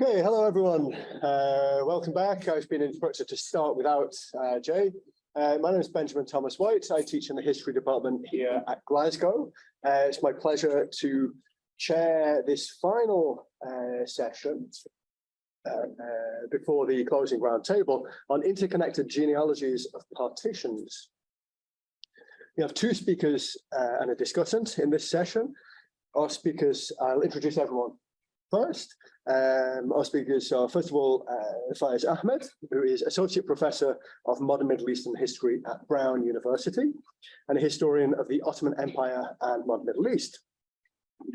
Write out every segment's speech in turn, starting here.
Okay, hello everyone. Welcome back. I've been instructed to start without Jay. My name is Benjamin Thomas White. I teach in the history department here at Glasgow. It's my pleasure to chair this final session before the closing roundtable on interconnected genealogies of partitions. We have two speakers and a discussant in this session. Our speakers, I'll introduce everyone first. Our speakers are, first of all, Faiz Ahmed, who is Associate Professor of Modern Middle Eastern History at Brown University and a historian of the Ottoman Empire and Modern Middle East.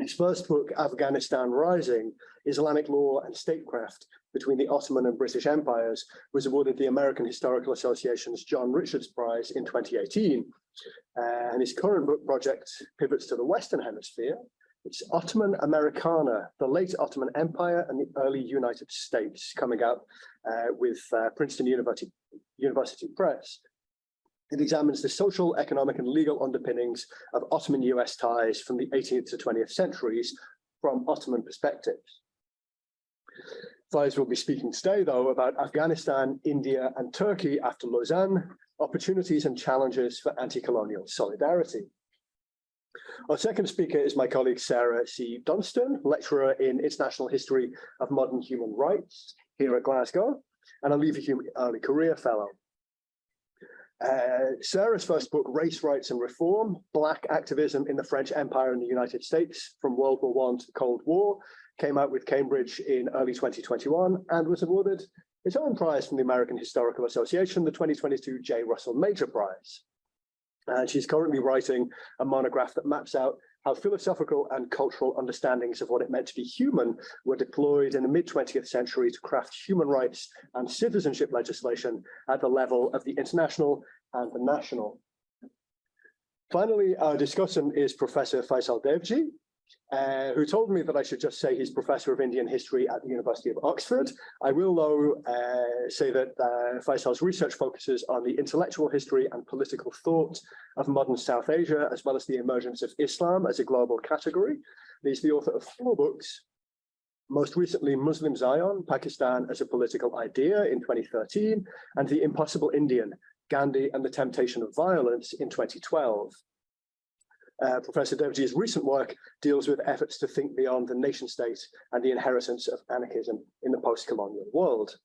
His first book, Afghanistan Rising, Islamic Law and Statecraft Between the Ottoman and British Empires, was awarded the American Historical Association's John Richards Prize in 2018. And his current book project pivots to the Western Hemisphere. It's Ottoman Americana, the late Ottoman Empire and the early United States, coming out with Princeton University Press. It examines the social, economic, and legal underpinnings of Ottoman-US ties from the 18th to 20th centuries from Ottoman perspectives. Faiz will be speaking today, though, about Afghanistan, India, and Turkey after Lausanne, opportunities and challenges for anti-colonial solidarity. Our second speaker is my colleague Sarah C. Dunstan, lecturer in International History of Modern Human Rights here at Glasgow, and a Leave Early Career Fellow. Sarah's first book, Race, Rights and Reform, Black Activism in the French Empire and the United States from World War I to the Cold War, came out with Cambridge in early 2021 and was awarded its own prize from the American Historical Association, the 2022 J. Russell Major Prize. And she's currently writing a monograph that maps out how philosophical and cultural understandings of what it meant to be human were deployed in the mid-20th century to craft human rights and citizenship legislation at the level of the international and the national. Finally, our discussant is Professor Faisal Devji, who told me that I should just say he's Professor of Indian History at the University of Oxford. I will, though, say that Faisal's research focuses on the intellectual history and political thought of modern South Asia, as well as the emergence of Islam as a global category. He's the author of 4 books, most recently Muslim Zion, Pakistan as a Political Idea in 2013, and The Impossible Indian, Gandhi and the Temptation of Violence in 2012. Professor Devji's recent work deals with efforts to think beyond the nation state and the inheritance of anarchism in the post-colonial world.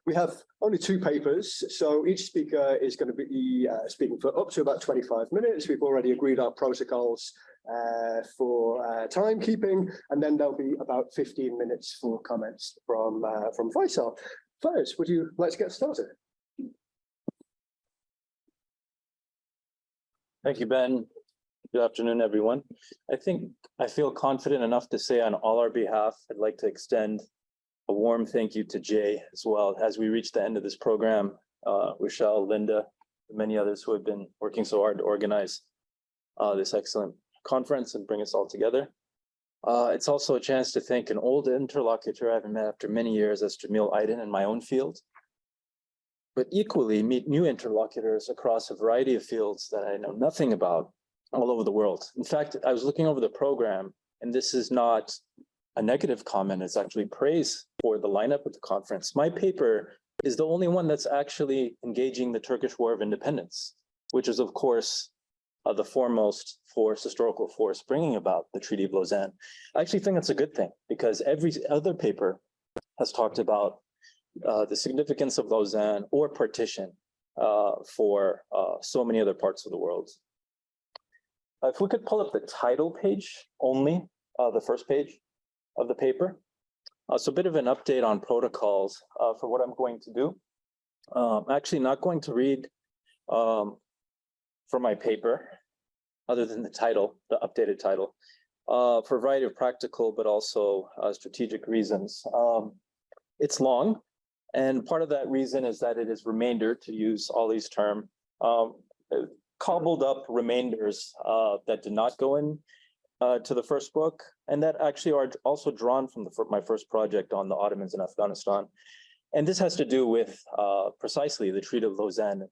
We have only 2 papers, so each speaker is going to be speaking for up to about 25 minutes. We've already agreed our protocols for timekeeping, and then there'll be about 15 minutes for comments from Faisal. Faiz, would you like to get started? Thank you, Ben. Good afternoon, everyone. I feel confident enough to say on all our behalf, I'd like to extend a warm thank you to Jay as well as we reach the end of this program. Rochelle, Linda, and many others who have been working so hard to organize this excellent conference and bring us all together. It's also a chance to thank an old interlocutor I haven't met after many years as Jamil Aydin in my own field, but equally meet new interlocutors across a variety of fields that I know nothing about all over the world. In fact, I was looking over the program, and this is not a negative comment, it's actually praise for the lineup of the conference. My paper is the only one that's actually engaging the Turkish War of Independence, which is, of course, the foremost force, historical force, bringing about the Treaty of Lausanne. I actually think that's a good thing, because every other paper has talked about the significance of Lausanne or partition for so many other parts of the world. If we could pull up the title page only, the first page of the paper. So a bit of an update on protocols for what I'm going to do. I'm actually not going to read from my paper, other than the title, the updated title, for a variety of practical but also strategic reasons. It's long, and part of that reason is that it is remainder, to use Ollie's term, cobbled up remainders that did not go in to the first book, and that actually are also drawn from my first project on the Ottomans in Afghanistan. And this has to do with precisely the Treaty of Lausanne.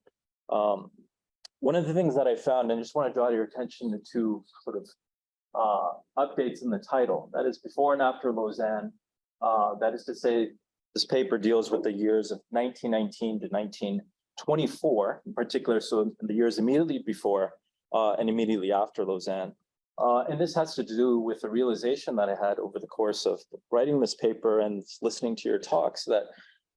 One of the things that I found, and I just want to draw your attention to 2 sort of updates in the title, that is before and after Lausanne, That is to say, this paper deals with the years of 1919 to 1924, in particular, so the years immediately before and immediately after Lausanne. And this has to do with the realization that I had over the course of writing this paper and listening to your talks that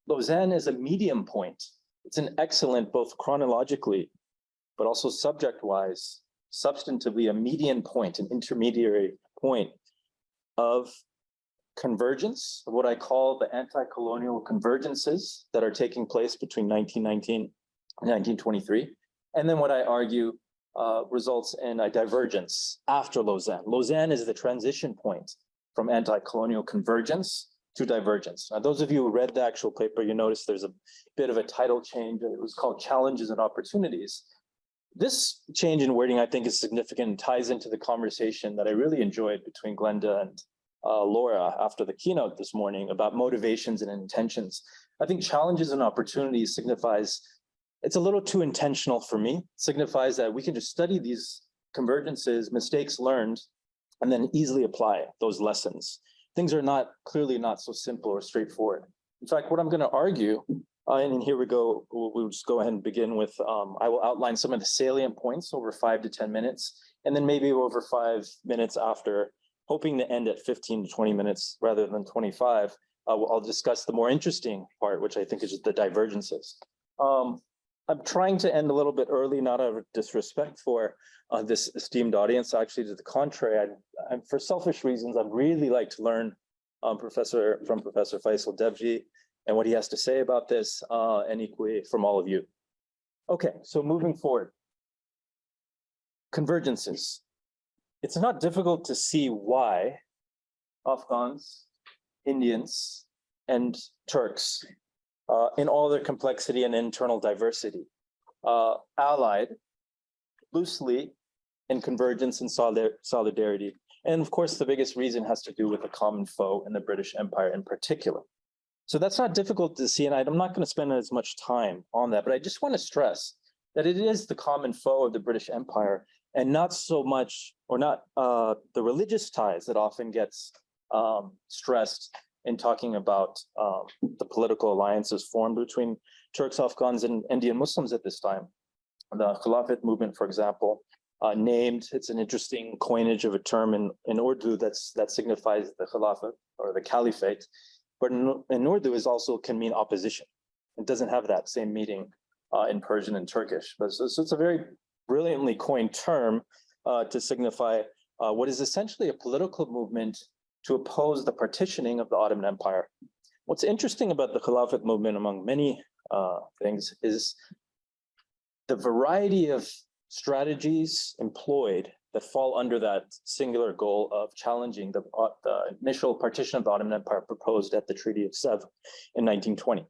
Lausanne is a medium point. It's an excellent, both chronologically, but also subject-wise, substantively a median point, an intermediary point of convergence, of what I call the anti-colonial convergences that are taking place between 1919 and 1923. And then what I argue results in a divergence after Lausanne. Lausanne is the transition point from anti-colonial convergence to divergence. Now, those of you who read the actual paper, you notice there's a bit of a title change. It was called Challenges and Opportunities. This change in wording, I think, is significant and ties into the conversation that I really enjoyed between Glenda and Laura after the keynote this morning about motivations and intentions. I think challenges and opportunities signifies, it's a little too intentional for me, signifies that we can just study these convergences, mistakes learned, and then easily apply those lessons. Things are clearly not so simple or straightforward. In fact, what I'm going to argue, and here we go, we'll just go ahead and begin with, I will outline some of the salient points over 5 to 10 minutes, and then maybe over 5 minutes after, hoping to end at 15 to 20 minutes rather than 25, I'll discuss the more interesting part, which I think is the divergences. I'm trying to end a little bit early, not out of disrespect for this esteemed audience. Actually, to the contrary, I'm for selfish reasons, I'd really like to learn from Professor Faisal Devji and what he has to say about this, and equally from all of you. Okay, so moving forward. Convergences. It's not difficult to see why Afghans, Indians, and Turks, in all their complexity and internal diversity, allied loosely in convergence and solidarity. And of course, the biggest reason has to do with a common foe in the British Empire in particular. So that's not difficult to see, and I'm not going to spend as much time on that, but I just want to stress that it is the common foe of the British Empire, and not so much, or not the religious ties that often gets stressed in talking about the political alliances formed between Turks, Afghans, and Indian Muslims at this time. The Khilafat movement, for example, it's an interesting coinage of a term in Urdu that signifies the Khilafat or the Caliphate, but in Urdu is also can mean opposition. It doesn't have that same meaning in Persian and Turkish, but so it's a very brilliantly coined term to signify what is essentially a political movement to oppose the partitioning of the Ottoman Empire. What's interesting about the Khilafat movement, among many things, is the variety of strategies employed that fall under that singular goal of challenging the initial partition of the Ottoman Empire proposed at the Treaty of Sèvres in 1920.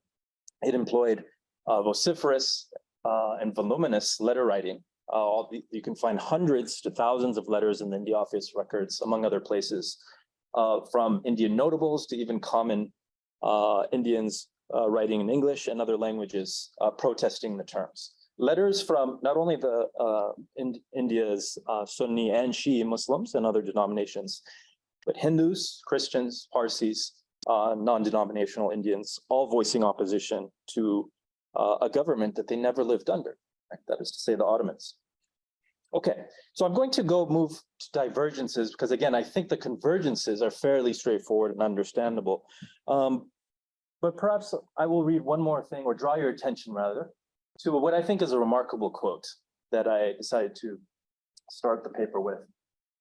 It employed vociferous and voluminous letter writing. You can find hundreds to thousands of letters in the India Office records, among other places, from Indian notables to even common Indians writing in English and other languages protesting the terms. Letters from not only India's Sunni and Shia Muslims and other denominations, but Hindus, Christians, Parsis, non-denominational Indians, all voicing opposition to a government that they never lived under. Right? That is to say, the Ottomans. Okay, so I'm going to move to divergences because, again, I think the convergences are fairly straightforward and understandable. But perhaps I will read one more thing, or draw your attention rather, to what I think is a remarkable quote that I decided to start the paper with.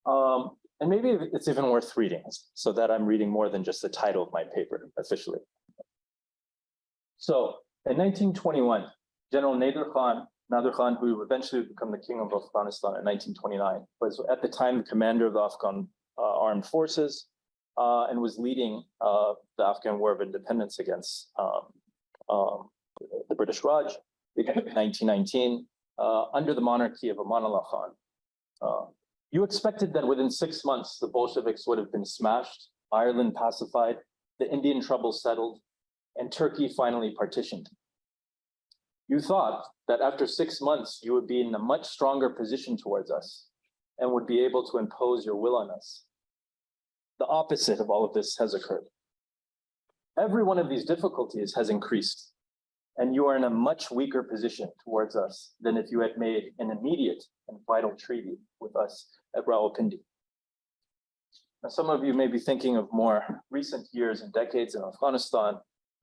And maybe it's even worth reading, so that I'm reading more than just the title of my paper officially. So in 1921, General Nader Khan, who eventually would become the king of Afghanistan in 1929, was at the time the commander of the Afghan armed forces and was leading the Afghan War of Independence against the British Raj in 1919 under the monarchy of Amanullah Khan. You expected that within 6 months, the Bolsheviks would have been smashed, Ireland pacified, the Indian troubles settled, and Turkey finally partitioned. You thought that after 6 months, you would be in a much stronger position towards us and would be able to impose your will on us. The opposite of all of this has occurred. every one of these difficulties has increased, and you are in a much weaker position towards us than if you had made an immediate and vital treaty with us at Rawalpindi. Now, some of you may be thinking of more recent years and decades in Afghanistan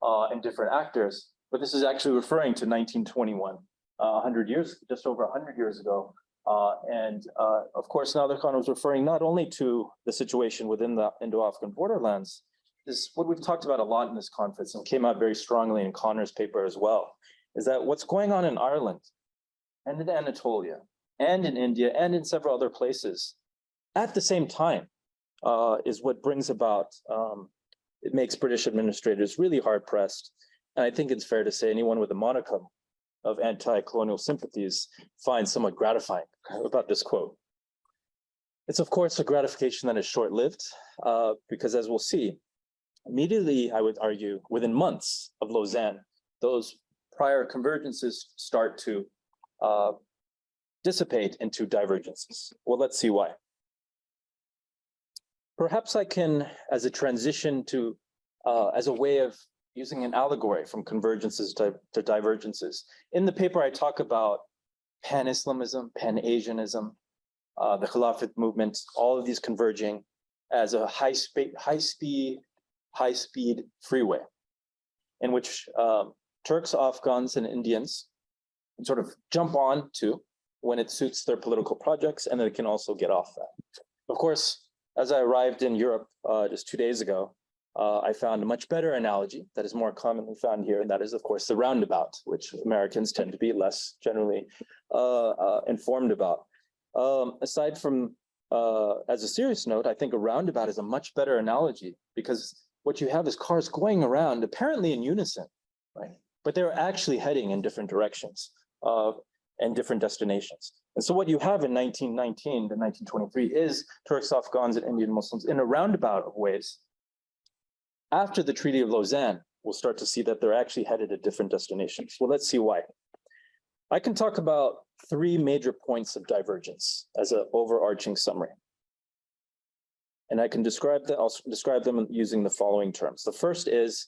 and different actors, but this is actually referring to 1921, 100 years, just over 100 years ago. Of course, Nader Khan was referring not only to the situation within the Indo-Afghan borderlands. This, what we've talked about a lot in this conference and came out very strongly in Connor's paper as well, is that what's going on in Ireland and in Anatolia and in India and in several other places at the same time is what brings about, it makes British administrators really hard pressed. And I think it's fair to say anyone with a modicum of anti-colonial sympathies finds somewhat gratifying about this quote. It's of course a gratification that is short-lived because as we'll see, immediately, I would argue, within months of Lausanne, those prior convergences start to dissipate into divergences. Well, let's see why. Perhaps I can, as a transition to, as a way of using an allegory from convergences to divergences. In the paper, I talk about pan-Islamism, pan-Asianism, the Khilafat movement, all of these converging as a high-speed freeway in which Turks, Afghans, and Indians sort of jump on to when it suits their political projects, and then it can also get off that. Of course, as I arrived in Europe just 2 days ago, I found a much better analogy that is more commonly found here, and that is, of course, the roundabout, which Americans tend to be less generally informed about. Aside from, as a serious note, I think a roundabout is a much better analogy because what you have is cars going around apparently in unison, right? But they're actually heading in different directions and different destinations. And so what you have in 1919 to 1923 is Turks, Afghans, and Indian Muslims in a roundabout of ways. After the Treaty of Lausanne, we'll start to see that they're actually headed at different destinations. Well, let's see why. I can talk about 3 major points of divergence as an overarching summary. And I can describe that, I'll describe them using the following terms. The first is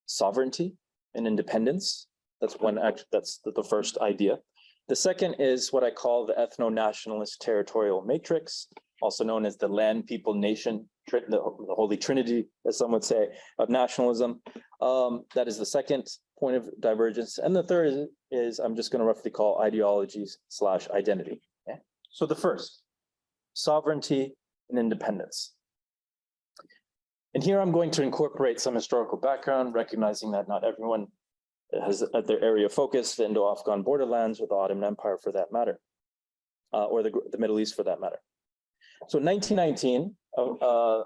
sovereignty and independence. That's the first idea. The second is what I call the ethno-nationalist territorial matrix, also known as the land, people, nation, the holy trinity, as some would say, of nationalism. That is the second point of divergence. And the third is I'm just going to roughly call ideologies / identity. Okay? So the first, sovereignty and independence. And here I'm going to incorporate some historical background, recognizing that not everyone has at their area of focus the Indo-Afghan borderlands or the Ottoman Empire for that matter, or the Middle East for that matter. So in 1919,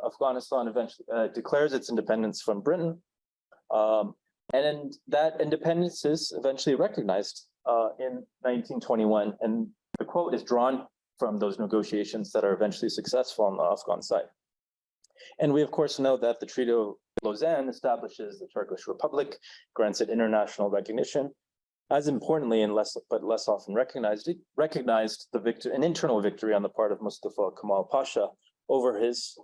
Afghanistan eventually declares its independence from Britain, and that independence is eventually recognized in 1921. And the quote is drawn from those negotiations that are eventually successful on the Afghan side. And we, of course, know that the Treaty of Lausanne establishes the Turkish Republic, grants it international recognition. As importantly, and less often recognized, it recognized an internal victory on the part of Mustafa Kemal Pasha over his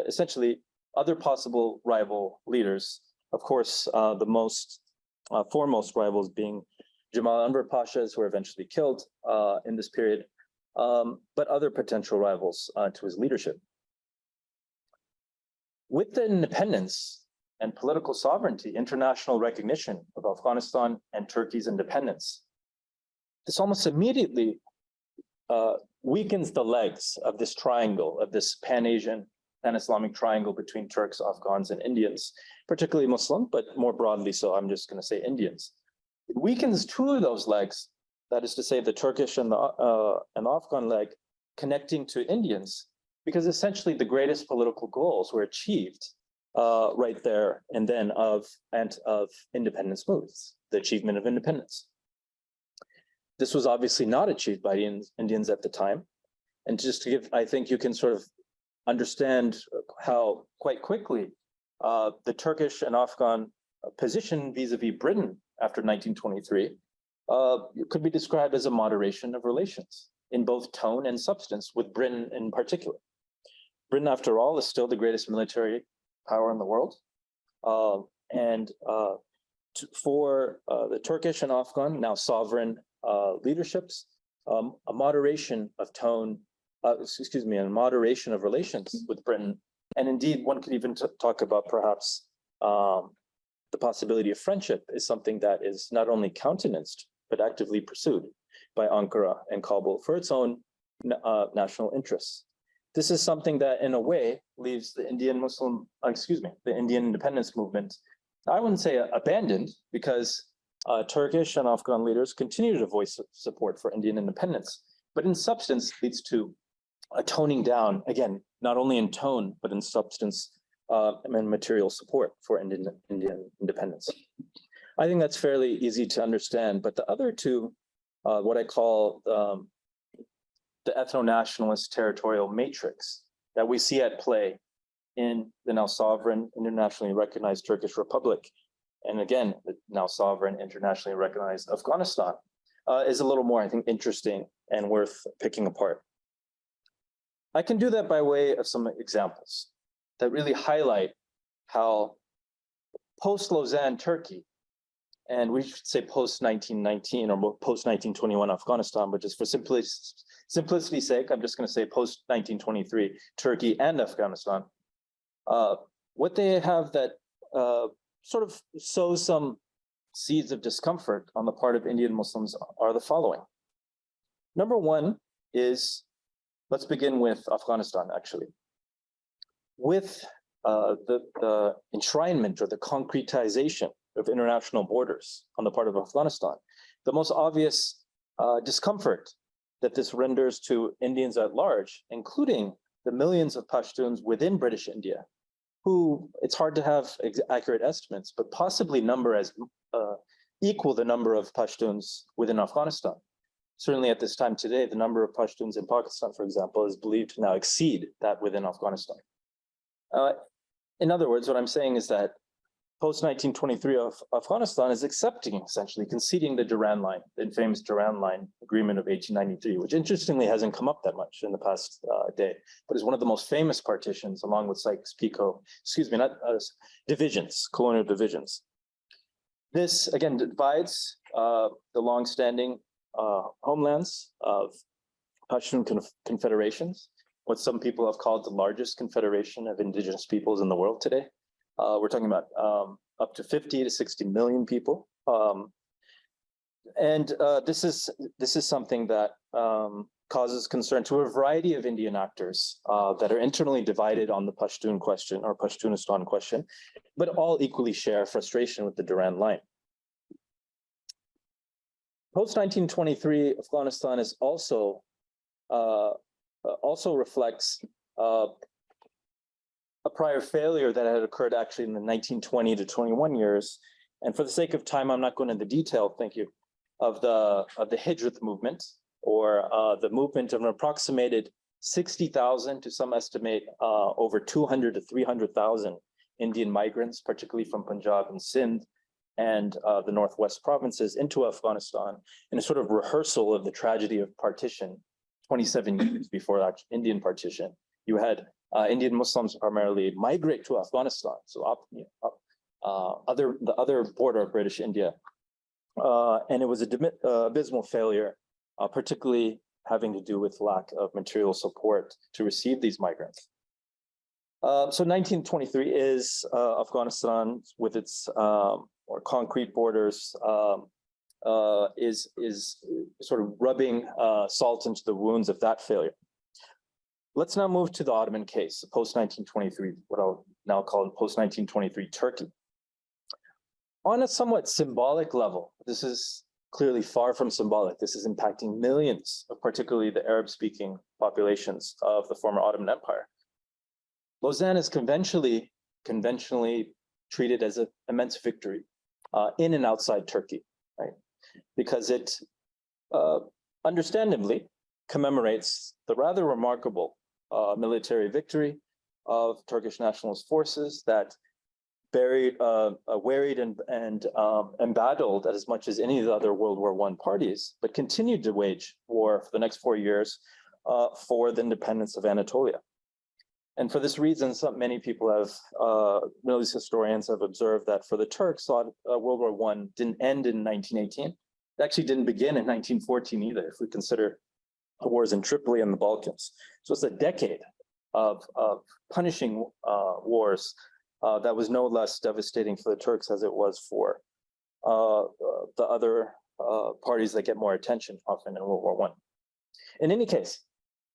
essentially other possible rival leaders. Of course, the most foremost rivals being Jamal Enver Pashas, who were eventually killed in this period, but other potential rivals to his leadership. With the independence and political sovereignty, international recognition of Afghanistan and Turkey's independence, this almost immediately weakens the legs of this triangle, of this pan-Asian, pan-Islamic triangle between Turks, Afghans, and Indians, particularly Muslim, but more broadly so, I'm just going to say Indians. It weakens 2 of those legs, that is to say the Turkish and the Afghan leg, connecting to Indians, because essentially the greatest political goals were achieved right there and then of independence moves, the achievement of independence. This was obviously not achieved by the Indians at the time. And just to give, I think you can sort of understand how quite quickly the Turkish and Afghan position vis-a-vis Britain after 1923 could be described as a moderation of relations in both tone and substance, with Britain in particular. Britain, after all, is still the greatest military power in the world. For the Turkish and Afghan, now sovereign leaderships, a moderation of tone, a moderation of relations with Britain. And indeed, one could even talk about perhaps the possibility of friendship is something that is not only countenanced, but actively pursued by Ankara and Kabul for its own national interests. This is something that in a way leaves the Indian independence movement, I wouldn't say abandoned, because Turkish and Afghan leaders continue to voice support for Indian independence, but in substance leads to a toning down, again, not only in tone, but in substance and material support for Indian independence. I think that's fairly easy to understand, but the other two, what I call the ethno-nationalist territorial matrix that we see at play in the now sovereign, internationally recognized Turkish Republic, and again, the now sovereign, internationally recognized Afghanistan, is a little more, I think, interesting and worth picking apart. I can do that by way of some examples that really highlight how post-Lausanne Turkey, and we should say post-1919 or post-1921 Afghanistan, but just for simplicity's sake, I'm just going to say post-1923 Turkey and Afghanistan. What they have that sort of sows some seeds of discomfort on the part of Indian Muslims are the following. Number one is, let's begin with Afghanistan, actually. With the enshrinement or the concretization of international borders on the part of Afghanistan, the most obvious discomfort that this renders to Indians at large, including the millions of Pashtuns within British India, who it's hard to have accurate estimates, but possibly number as equal the number of Pashtuns within Afghanistan. Certainly at this time today, the number of Pashtuns in Pakistan, for example, is believed to now exceed that within Afghanistan. In other words, what I'm saying is that post-1923 of Afghanistan is accepting, essentially conceding the Durand Line, the infamous Durand Line Agreement of 1893, which interestingly hasn't come up that much in the past day, but is one of the most famous partitions, along with Sykes-Picot, divisions, colonial divisions. This, again, divides the long-standing homelands of Pashtun confederations, what some people have called the largest confederation of indigenous peoples in the world today. We're talking about up to 50 to 60 million people. This is something that causes concern to a variety of Indian actors that are internally divided on the Pashtun question or Pashtunistan question, but all equally share frustration with the Durand Line. Post-1923, Afghanistan is also reflects a prior failure that had occurred actually in the 1920 to 21 years. And for the sake of time, I'm not going into detail, thank you, of the Hijrat movement, or the movement of an approximated 60,000 to some estimate over 200 to 300,000 Indian migrants, particularly from Punjab and Sindh and the Northwest provinces into Afghanistan, in a sort of rehearsal of the tragedy of partition 27 years before that Indian partition. You had Indian Muslims primarily migrate to Afghanistan, so the other border of British India. And it was an abysmal failure, particularly having to do with lack of material support to receive these migrants. So 1923 is Afghanistan with its or concrete borders is sort of rubbing salt into the wounds of that failure. Let's now move to the Ottoman case, post-1923, what I'll now call post-1923 Turkey. On a somewhat symbolic level, this is clearly far from symbolic. This is impacting millions of particularly the Arab-speaking populations of the former Ottoman Empire. Lausanne is conventionally treated as an immense victory in and outside Turkey, right? Because it understandably commemorates the rather remarkable military victory of Turkish nationalist forces that wearied and embattled as much as any of the other World War I parties, but continued to wage war for the next 4 years for the independence of Anatolia. And for this reason, many people have, Middle East historians have observed that for the Turks, World War I didn't end in 1918. It actually didn't begin in 1914 either, if we consider the wars in Tripoli and the Balkans. So it's a decade of punishing wars that was no less devastating for the Turks as it was for the other parties that get more attention often in World War I. In any case,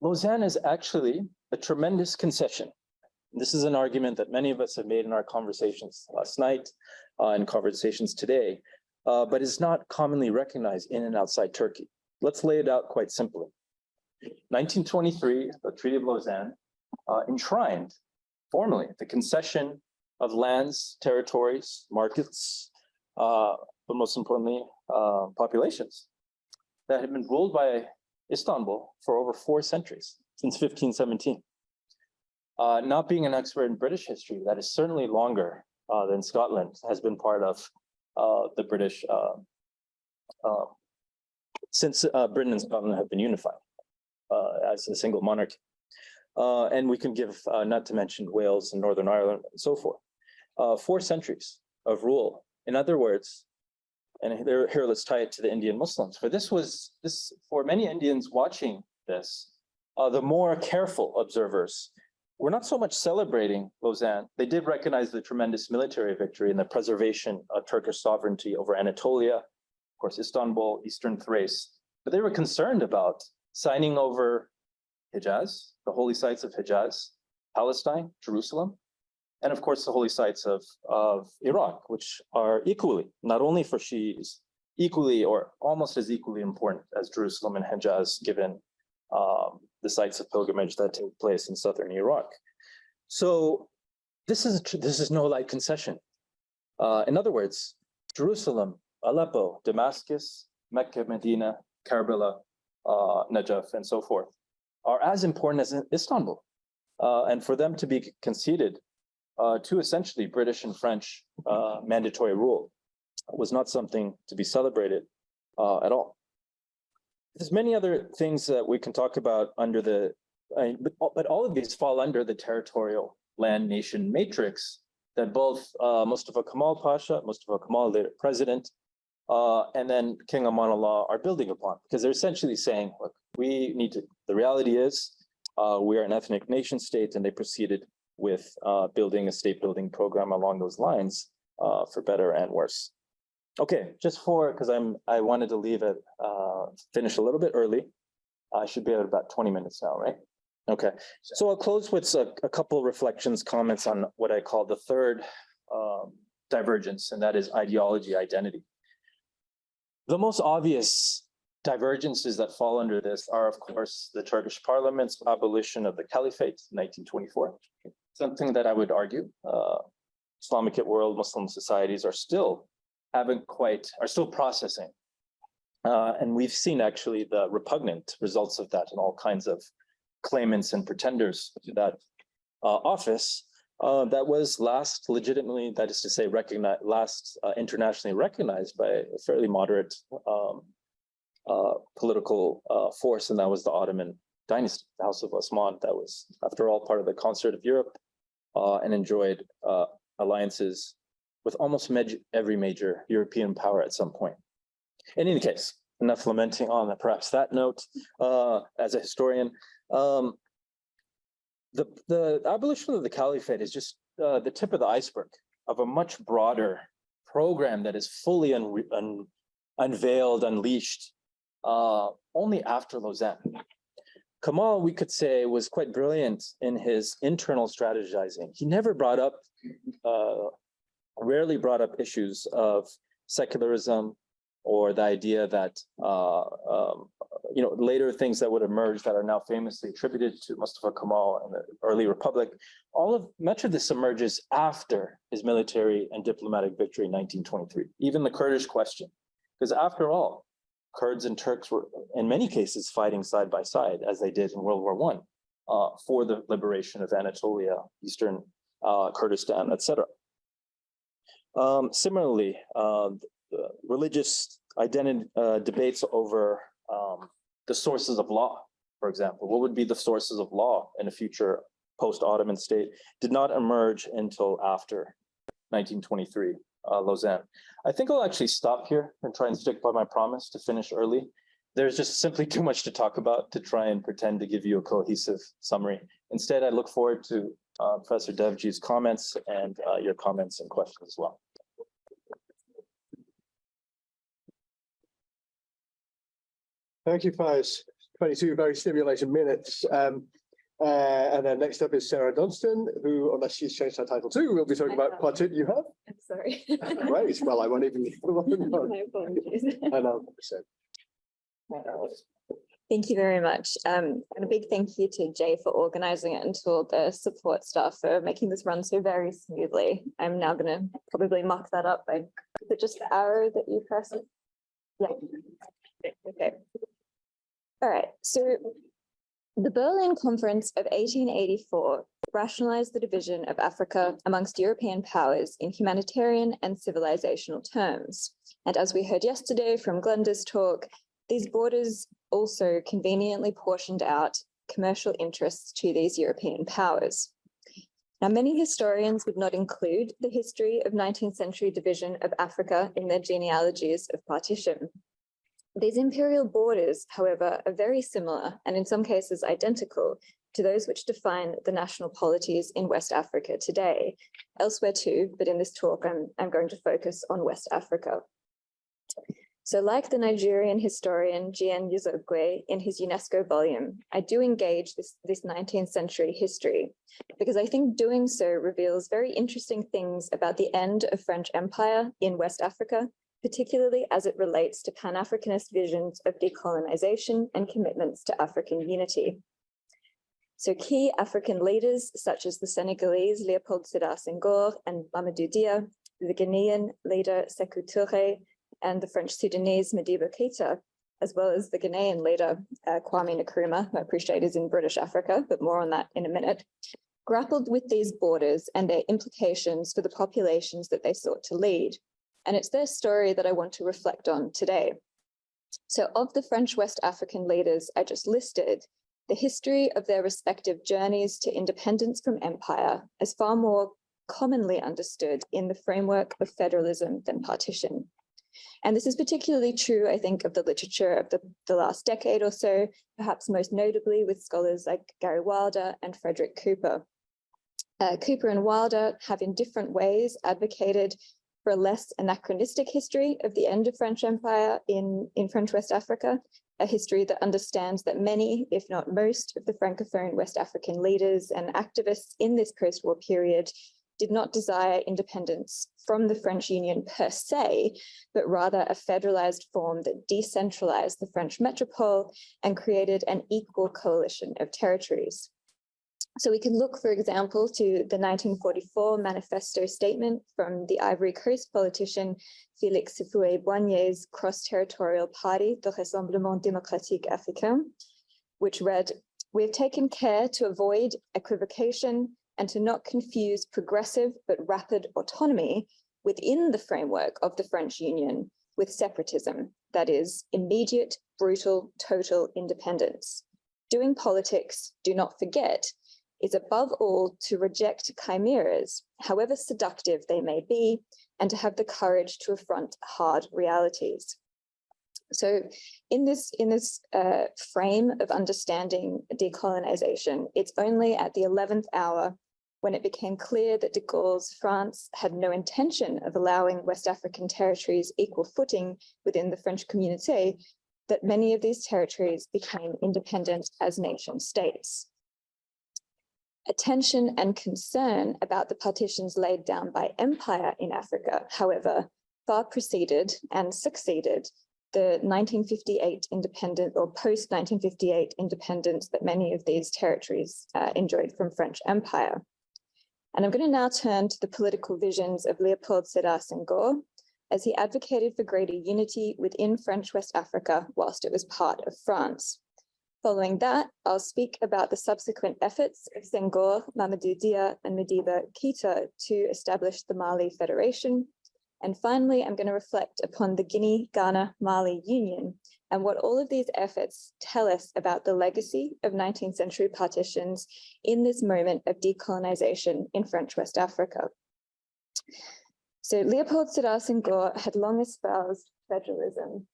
Lausanne is actually a tremendous concession. This is an argument that many of us have made in our conversations last night and conversations today, but is not commonly recognized in and outside Turkey. Let's lay it out quite simply. 1923, the Treaty of Lausanne enshrined formally the concession of lands, territories, markets, but most importantly, populations that had been ruled by Istanbul for over 4 centuries, since 1517. Not being an expert in British history, that is certainly longer than Scotland has been part of the British since Britain and Scotland have been unified as a single monarchy. And we can give, not to mention Wales and Northern Ireland and so forth. 4 centuries of rule. In other words, and here let's tie it to the Indian Muslims. For many Indians watching this, the more careful observers were not so much celebrating Lausanne. They did recognize the tremendous military victory and the preservation of Turkish sovereignty over Anatolia, of course, Istanbul, Eastern Thrace. But they were concerned about signing over Hijaz, the holy sites of Hijaz, Palestine, Jerusalem, and of course the holy sites of Iraq, which are equally, not only for Shiis, equally or almost as equally important as Jerusalem and Hijaz, given the sites of pilgrimage that take place in southern Iraq. So this is no light concession. In other words, Jerusalem, Aleppo, Damascus, Mecca, Medina, Karbala, Najaf, and so forth are as important as Istanbul. And for them to be conceded to essentially British and French mandatory rule was not something to be celebrated at all. There's many other things that we can talk about under but all of these fall under the territorial land nation matrix that both Mustafa Kemal Pasha, Mustafa Kemal, the president, and then King Amanullah are building upon, because they're essentially saying, look, the reality is we are an ethnic nation state, and they proceeded with building a state building program along those lines for better and worse. Okay, because I wanted to leave it, finish a little bit early. I should be at about 20 minutes now, right? Okay, so I'll close with a couple reflections, comments on what I call the third divergence, and that is ideology, identity. The most obvious divergences that fall under this are, of course, the Turkish parliament's abolition of the caliphate in 1924. Something that I would argue Islamic world Muslim societies are still processing. And we've seen actually the repugnant results of that in all kinds of claimants and pretenders to that office that was last legitimately, that is to say, internationally recognized by a fairly moderate political force, and that was the Ottoman dynasty, the House of Osman, that was, after all, part of the concert of Europe and enjoyed alliances with almost every major European power at some point. In any case, enough lamenting on perhaps that note. As a historian, the abolition of the caliphate is just the tip of the iceberg of a much broader program that is fully unveiled, unleashed only after Lausanne. Kemal, we could say, was quite brilliant in his internal strategizing. He never rarely brought up issues of secularism or the idea that, later things that would emerge that are now famously attributed to Mustafa Kemal and the early republic. Much of this emerges after his military and diplomatic victory in 1923, even the Kurdish question, because after all, Kurds and Turks were, in many cases, fighting side by side, as they did in World War I, for the liberation of Anatolia, Eastern Kurdistan, etc. Similarly, religious identity debates over the sources of law, for example. What would be the sources of law in a future post-Ottoman state, did not emerge until after 1923, Lausanne. I think I'll actually stop here and try and stick by my promise to finish early. There's just simply too much to talk about to try and pretend to give you a cohesive summary. Instead, I look forward to Professor Devji's comments and your comments and questions as well. Thank you, Faiz. 22 very stimulating minutes. And then next up is Sarah Dunstan, who, unless she's changed her title too, we'll be talking about Partitions. You have? I'm sorry. Great. Well, I won't even leave them alone. My apologies. I know. So. Thank you very much. And a big thank you to Jay for organizing it and to all the support staff for making this run so very smoothly. I'm now going to probably muck that up by, is it just the arrow that you press? Yeah. Okay. All right. So the Berlin Conference of 1884 rationalized the division of Africa amongst European powers in humanitarian and civilizational terms. And as we heard yesterday from Glenda's talk, these borders also conveniently portioned out commercial interests to these European powers. Now, many historians would not include the history of 19th century division of Africa in their genealogies of partition. These imperial borders, however, are very similar and in some cases identical to those which define the national polities in West Africa today. Elsewhere too, but in this talk, I'm going to focus on West Africa. So like the Nigerian historian Gian Yuzogwe in his UNESCO volume, I do engage this 19th century history because I think doing so reveals very interesting things about the end of French Empire in West Africa, particularly as it relates to Pan-Africanist visions of decolonization and commitments to African unity. So key African leaders such as the Senegalese Léopold Sédar Senghor and Mamadou Dia, the Ghanaian leader Sékou Touré, and the French Sudanese Modibo Keïta, as well as the Ghanaian leader Kwame Nkrumah, who I appreciate is in British Africa, but more on that in a minute, grappled with these borders and their implications for the populations that they sought to lead. And it's their story that I want to reflect on today. So of the French West African leaders I just listed, the history of their respective journeys to independence from empire is far more commonly understood in the framework of federalism than partition. And this is particularly true, I think, of the literature of the last decade or so, perhaps most notably with scholars like Gary Wilder and Frederick Cooper. Cooper and Wilder have in different ways advocated for a less anachronistic history of the end of French Empire in French West Africa, a history that understands that many, if not most, of the Francophone West African leaders and activists in this post-war period did not desire independence from the French Union per se, but rather a federalized form that decentralized the French metropole and created an equal coalition of territories. So we can look, for example, to the 1944 manifesto statement from the Ivory Coast politician Félix Houphouët-Boigny's cross-territorial party, the Rassemblement Démocratique Africain, which read, "We have taken care to avoid equivocation and to not confuse progressive but rapid autonomy within the framework of the French Union with separatism, that is, immediate, brutal, total independence. Doing politics, do not forget, is above all to reject chimeras, however seductive they may be, and to have the courage to affront hard realities." So in this frame of understanding decolonization, it's only at the 11th hour when it became clear that de Gaulle's France had no intention of allowing West African territories equal footing within the French community, that many of these territories became independent as nation states. Attention and concern about the partitions laid down by empire in Africa, however, far preceded and succeeded the 1958 independent or post-1958 independence that many of these territories enjoyed from French Empire. And I'm going to now turn to the political visions of Léopold Sédar Senghor, as he advocated for greater unity within French West Africa whilst it was part of France. Following that, I'll speak about the subsequent efforts of Senghor, Mamadou Dia, and Modibo Keïta to establish the Mali Federation, And finally, I'm going to reflect upon the Guinea-Ghana-Mali Union and what all of these efforts tell us about the legacy of 19th century partitions in this moment of decolonization in French West Africa. So Leopold Sédar Senghor had long espoused federalism.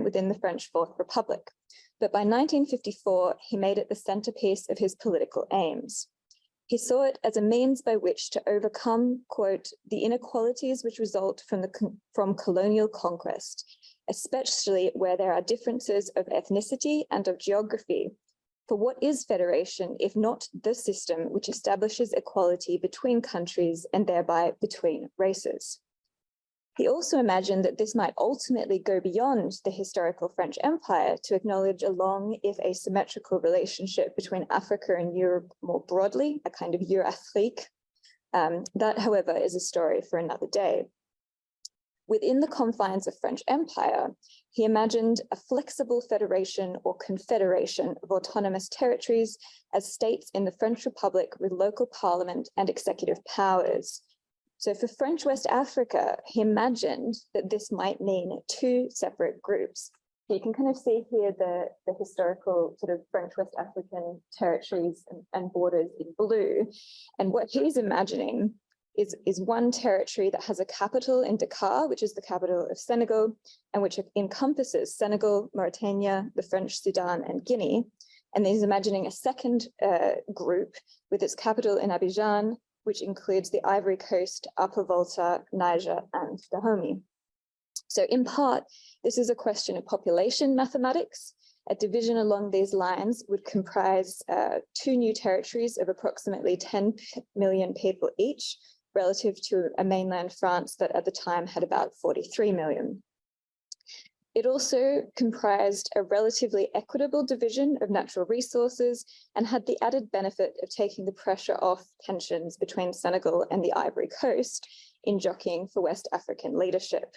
Within the French Fourth Republic, but by 1954, he made it the centerpiece of his political aims. He saw it as a means by which to overcome, quote, the inequalities which result from colonial conquest, especially where there are differences of ethnicity and of geography. For what is federation, if not the system which establishes equality between countries and thereby between races? He also imagined that this might ultimately go beyond the historical French Empire to acknowledge a long, if asymmetrical, relationship between Africa and Europe more broadly, a kind of Eurafrique. That, however, is a story for another day. Within the confines of French Empire, he imagined a flexible federation or confederation of autonomous territories as states in the French Republic with local parliament and executive powers. So for French West Africa, he imagined that this might mean two separate groups. You can kind of see here the historical sort of French West African territories and borders in blue. And what he's imagining is one territory that has a capital in Dakar, which is the capital of Senegal, and which encompasses Senegal, Mauritania, the French Sudan, and Guinea. And he's imagining a second group with its capital in Abidjan, which includes the Ivory Coast, Upper Volta, Niger, and Dahomey. So in part, this is a question of population mathematics. A division along these lines would comprise two new territories of approximately 10 million people each, relative to a mainland France that at the time had about 43 million. It also comprised a relatively equitable division of natural resources and had the added benefit of taking the pressure off tensions between Senegal and the Ivory Coast in jockeying for West African leadership.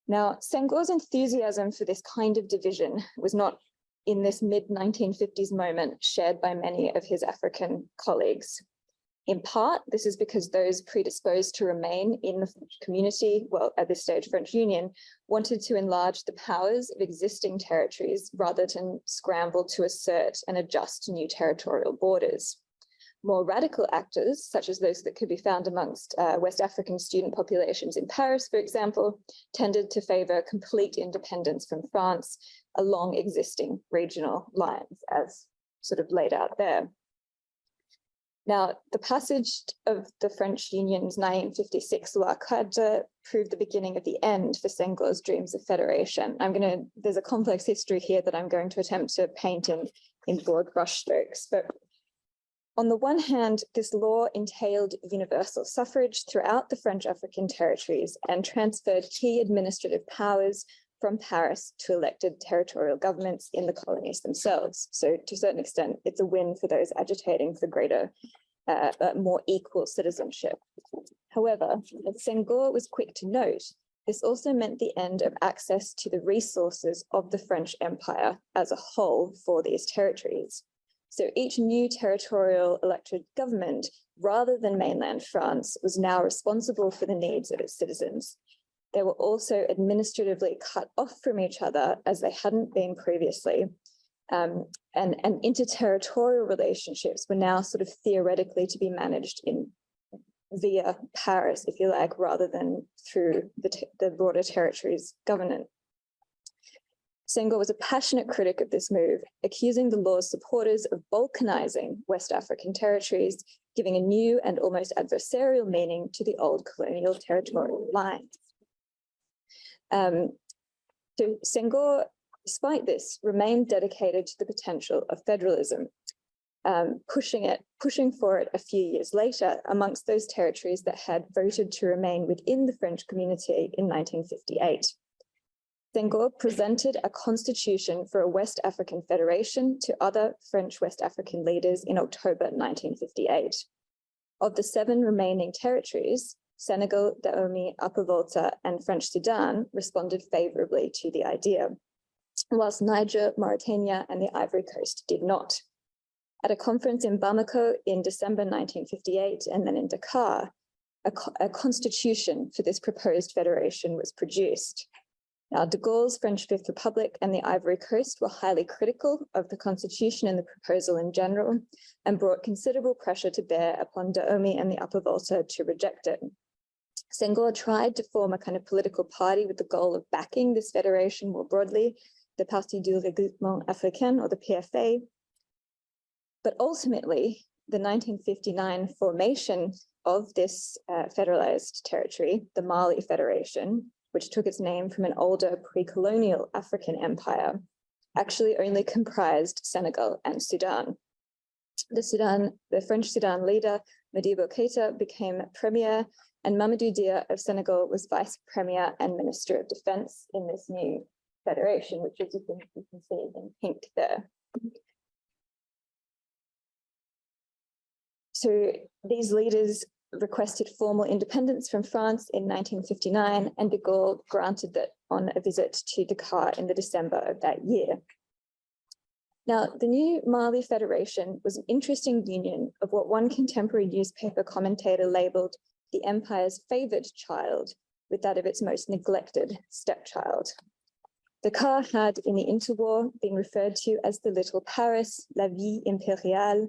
Now, Senghor's enthusiasm for this kind of division was not in this mid-1950s moment shared by many of his African colleagues. In part, this is because those predisposed to remain in the French community, well, at this stage, French Union, wanted to enlarge the powers of existing territories rather than scramble to assert and adjust to new territorial borders. More radical actors, such as those that could be found amongst West African student populations in Paris, for example, tended to favor complete independence from France along existing regional lines, as sort of laid out there. Now, the passage of the French Union's 1956 Loi Cadre proved the beginning of the end for Senghor's dreams of federation. There's a complex history here that I'm going to attempt to paint in broad brushstrokes. But on the one hand, this law entailed universal suffrage throughout the French African territories and transferred key administrative powers from Paris to elected territorial governments in the colonies themselves. So to a certain extent, it's a win for those agitating for greater, more equal citizenship. However, as Senghor was quick to note, this also meant the end of access to the resources of the French Empire as a whole for these territories. So each new territorial elected government, rather than mainland France, was now responsible for the needs of its citizens. They were also administratively cut off from each other as they hadn't been previously. And interterritorial relationships were now sort of theoretically to be managed via Paris, if you like, rather than through the broader territories' governance. Senghor was a passionate critic of this move, accusing the law's supporters of balkanizing West African territories, giving a new and almost adversarial meaning to the old colonial territorial lines. So Senghor, despite this, remained dedicated to the potential of federalism, pushing for it a few years later amongst those territories that had voted to remain within the French community in 1958. Senghor presented a constitution for a West African federation to other French West African leaders in October 1958. Of the 7 remaining territories, Senegal, Dahomey, Upper Volta, and French Sudan responded favorably to the idea, whilst Niger, Mauritania, and the Ivory Coast did not. At a conference in Bamako in December 1958, and then in Dakar, a constitution for this proposed federation was produced. Now, de Gaulle's French Fifth Republic and the Ivory Coast were highly critical of the constitution and the proposal in general, and brought considerable pressure to bear upon Dahomey and the Upper Volta to reject it. Senghor tried to form a kind of political party with the goal of backing this federation more broadly, the Parti du Regroupement Africain, or the PFA. But ultimately, the 1959 formation of this federalized territory, the Mali Federation, which took its name from an older pre-colonial African empire, actually only comprised Senegal and Sudan. The French Sudan leader, Modibo Keïta, became premier, and Mamadou Dia of Senegal was vice premier and minister of defense in this new federation, which is, you can see in pink there. So these leaders requested formal independence from France in 1959, and de Gaulle granted that on a visit to Dakar in the December of that year. Now, the new Mali Federation was an interesting union of what one contemporary newspaper commentator labeled the empire's favored child with that of its most neglected stepchild. Dakar had, in the interwar, been referred to as the Little Paris, la Ville Impériale,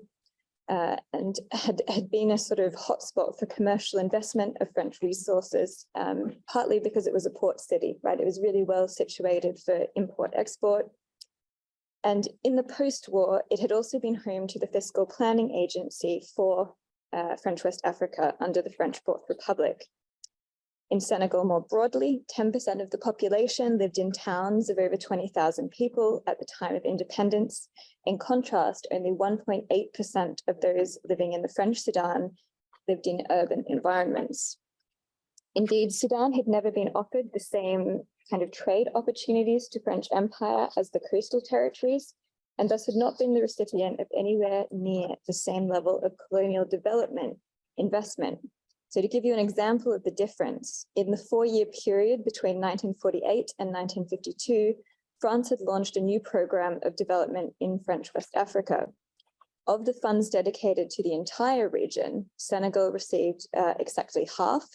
and had been a sort of hotspot for commercial investment of French resources, partly because it was a port city, right? It was really well situated for import-export. And in the post-war, it had also been home to the fiscal planning agency for French West Africa under the French Fourth Republic. In Senegal, more broadly, 10% of the population lived in towns of over 20,000 people at the time of independence. In contrast, only 1.8% of those living in the French Sudan lived in urban environments. Indeed, Sudan had never been offered the same kind of trade opportunities to French Empire as the coastal territories, and thus had not been the recipient of anywhere near the same level of colonial development investment. So to give you an example of the difference, in the 4-year period between 1948 and 1952, France had launched a new program of development in French West Africa. Of the funds dedicated to the entire region, Senegal received exactly half.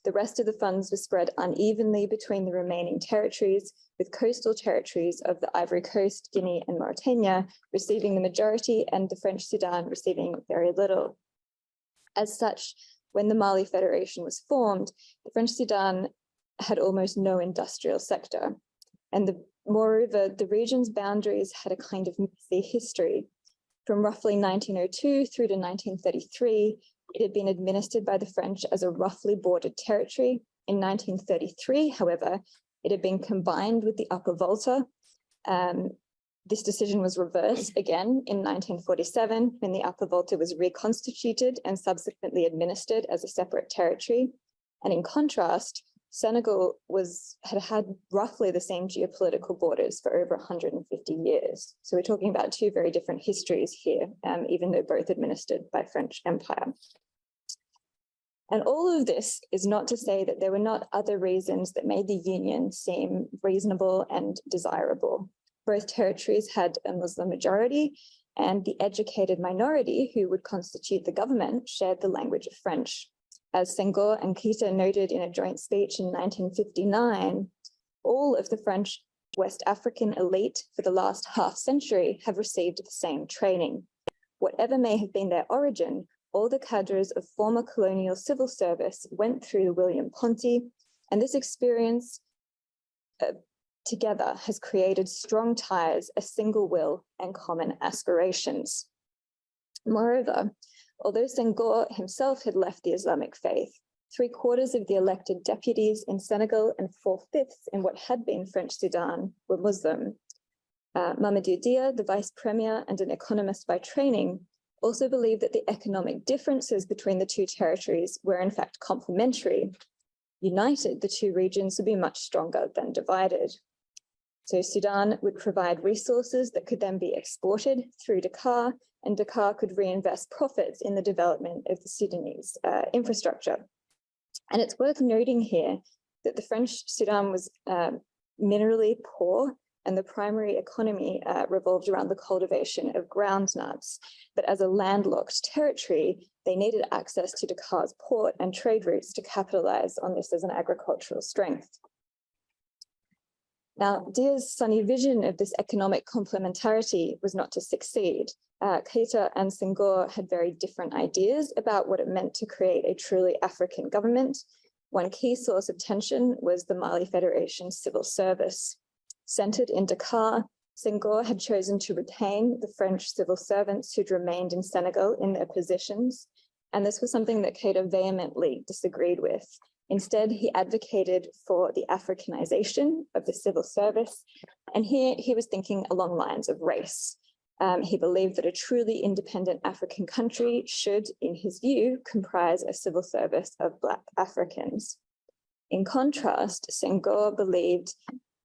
The rest of the funds were spread unevenly between the remaining territories, with coastal territories of the Ivory Coast, Guinea, and Mauritania receiving the majority, and the French Sudan receiving very little. As such, when the Mali Federation was formed, the French Sudan had almost no industrial sector. And moreover, the region's boundaries had a kind of messy history. From roughly 1902 through to 1933, it had been administered by the French as a roughly bordered territory. In 1933, however, it had been combined with the Upper Volta. This decision was reversed again in 1947 when the Upper Volta was reconstituted and subsequently administered as a separate territory. And in contrast, Senegal had roughly the same geopolitical borders for over 150 years. So we're talking about two very different histories here, even though both administered by French Empire. And all of this is not to say that there were not other reasons that made the union seem reasonable and desirable. Both territories had a Muslim majority, and the educated minority who would constitute the government shared the language of French. As Senghor and Keïta noted in a joint speech in 1959, all of the French West African elite for the last half century have received the same training. Whatever may have been their origin, all the cadres of former colonial civil service went through the William Ponty, and this experience together has created strong ties, a single will, and common aspirations. Moreover, although Senghor himself had left the Islamic faith, 3/4 of the elected deputies in Senegal and 4/5 in what had been French Sudan were Muslim. Mamadou Dia, the vice premier and an economist by training, also believed that the economic differences between the two territories were in fact complementary. United, the two regions would be much stronger than divided. So Sudan would provide resources that could then be exported through Dakar, and Dakar could reinvest profits in the development of the Sudanese infrastructure. And it's worth noting here that the French Sudan was minerally poor and the primary economy revolved around the cultivation of groundnuts. But as a landlocked territory, they needed access to Dakar's port and trade routes to capitalize on this as an agricultural strength. Now, Dia's sunny vision of this economic complementarity was not to succeed. Keita and Senghor had very different ideas about what it meant to create a truly African government. One key source of tension was the Mali Federation civil service. Centered in Dakar, Senghor had chosen to retain the French civil servants who'd remained in Senegal in their positions, and this was something that Keita vehemently disagreed with. Instead, he advocated for the Africanization of the civil service, and here he was thinking along lines of race. He believed that a truly independent African country should, in his view, comprise a civil service of Black Africans. In contrast, Senghor believed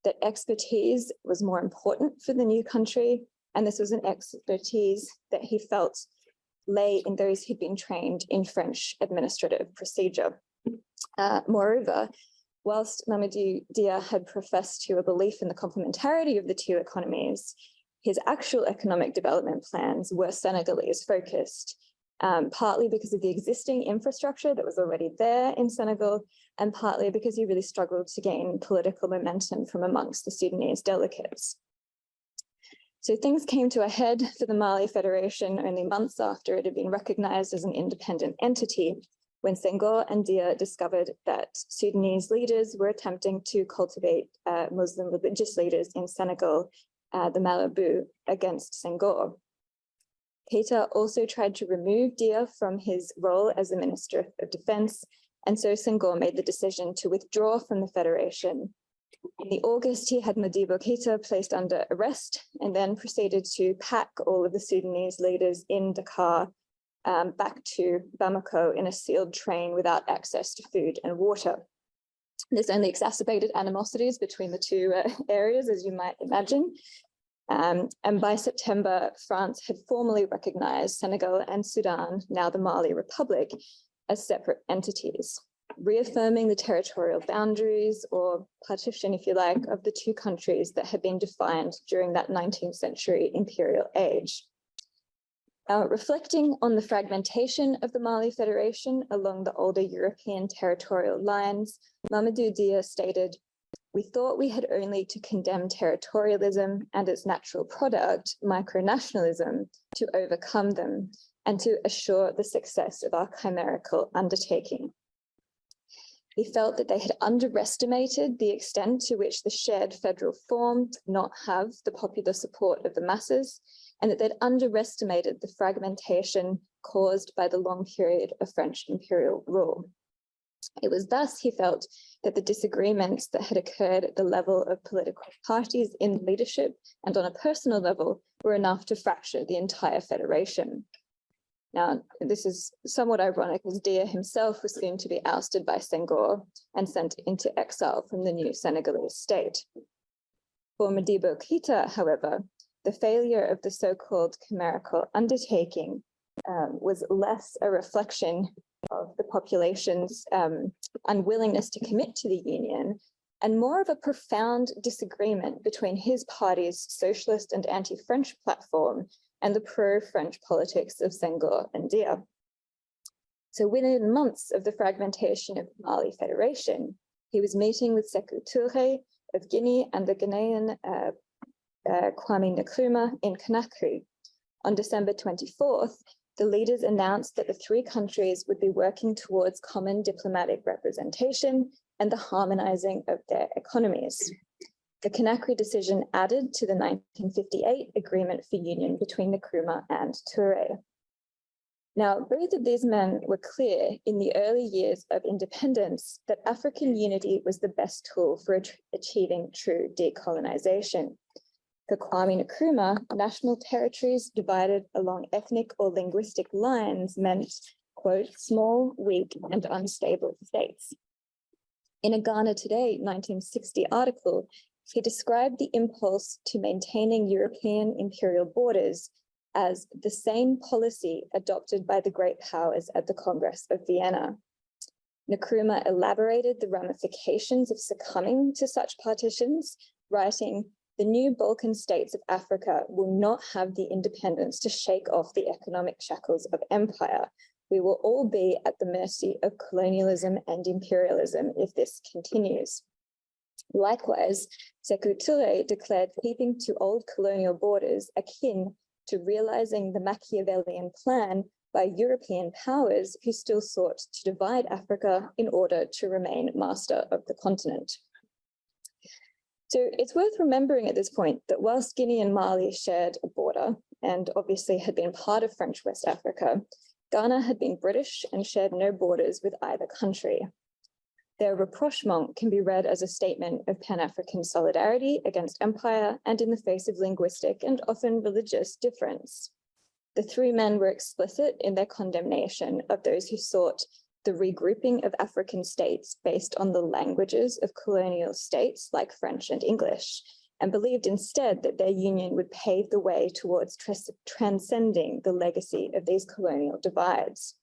that expertise was more important for the new country, and this was an expertise that he felt lay in those who'd been trained in French administrative procedure. Moreover, whilst Mamadou Dia had professed to a belief in the complementarity of the two economies, his actual economic development plans were Senegalese focused, partly because of the existing infrastructure that was already there in Senegal, and partly because he really struggled to gain political momentum from amongst the Sudanese delegates. So things came to a head for the Mali Federation only months after it had been recognized as an independent entity, when Senghor and Dia discovered that Sudanese leaders were attempting to cultivate Muslim religious leaders in Senegal, the Marabout, against Senghor. Keita also tried to remove Dia from his role as the Minister of Defense, and so Senghor made the decision to withdraw from the Federation. In the August, he had Modibo Keita placed under arrest and then proceeded to pack all of the Sudanese leaders in Dakar back to Bamako in a sealed train without access to food and water. This only exacerbated animosities between the two areas, as you might imagine. And by September, France had formally recognized Senegal and Sudan, now the Mali Republic, as separate entities, reaffirming the territorial boundaries, or partition, if you like, of the two countries that had been defined during that 19th century imperial age. Reflecting on the fragmentation of the Mali Federation along the older European territorial lines, Mamadou Dia stated, "We thought we had only to condemn territorialism and its natural product, micronationalism, to overcome them and to assure the success of our chimerical undertaking." He felt that they had underestimated the extent to which the shared federal form did not have the popular support of the masses, and that they'd underestimated the fragmentation caused by the long period of French imperial rule. It was thus, he felt, that the disagreements that had occurred at the level of political parties in leadership and on a personal level were enough to fracture the entire federation. Now, this is somewhat ironic, as Dia himself was soon to be ousted by Senghor and sent into exile from the new Senegalese state. For Modibo Keita, however, the failure of the so-called chimerical undertaking was less a reflection of the population's unwillingness to commit to the union, and more of a profound disagreement between his party's socialist and anti-French platform and the pro-French politics of Senghor and Dia. So within months of the fragmentation of the Mali Federation, he was meeting with Sékou Touré of Guinea and the Ghanaian Kwame Nkrumah in Conakry. On December 24th, the leaders announced that the three countries would be working towards common diplomatic representation and the harmonizing of their economies. The Conakry decision added to the 1958 Agreement for Union between Nkrumah and Touré. Now, both of these men were clear in the early years of independence that African unity was the best tool for achieving true decolonization. For Kwame Nkrumah, national territories divided along ethnic or linguistic lines meant, quote, small, weak, and unstable states. In a Ghana Today 1960 article, he described the impulse to maintaining European imperial borders as the same policy adopted by the great powers at the Congress of Vienna. Nkrumah elaborated the ramifications of succumbing to such partitions, writing, the new Balkan states of Africa will not have the independence to shake off the economic shackles of empire. We will all be at the mercy of colonialism and imperialism if this continues. Likewise, Sékou Touré declared keeping to old colonial borders akin to realizing the Machiavellian plan by European powers who still sought to divide Africa in order to remain master of the continent. So it's worth remembering at this point that whilst Guinea and Mali shared a border and obviously had been part of French West Africa, Ghana had been British and shared no borders with either country. Their rapprochement can be read as a statement of Pan-African solidarity against empire and in the face of linguistic and often religious difference. The three men were explicit in their condemnation of those who sought the regrouping of African states based on the languages of colonial states like French and English, and believed instead that their union would pave the way towards transcending the legacy of these colonial divides.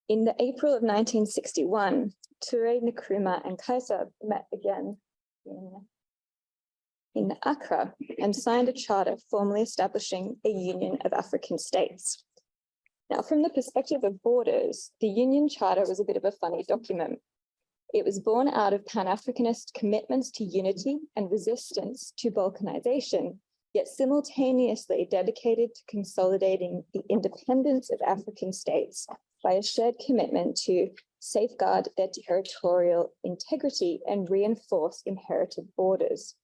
In the April of 1961, Touré, Nkrumah, and Kaiser met again in Accra and signed a charter formally establishing a Union of African States. Now, from the perspective of borders, the Union Charter was a bit of a funny document. It was born out of Pan-Africanist commitments to unity and resistance to balkanization, yet simultaneously dedicated to consolidating the independence of African states by a shared commitment to safeguard their territorial integrity and reinforce inherited borders.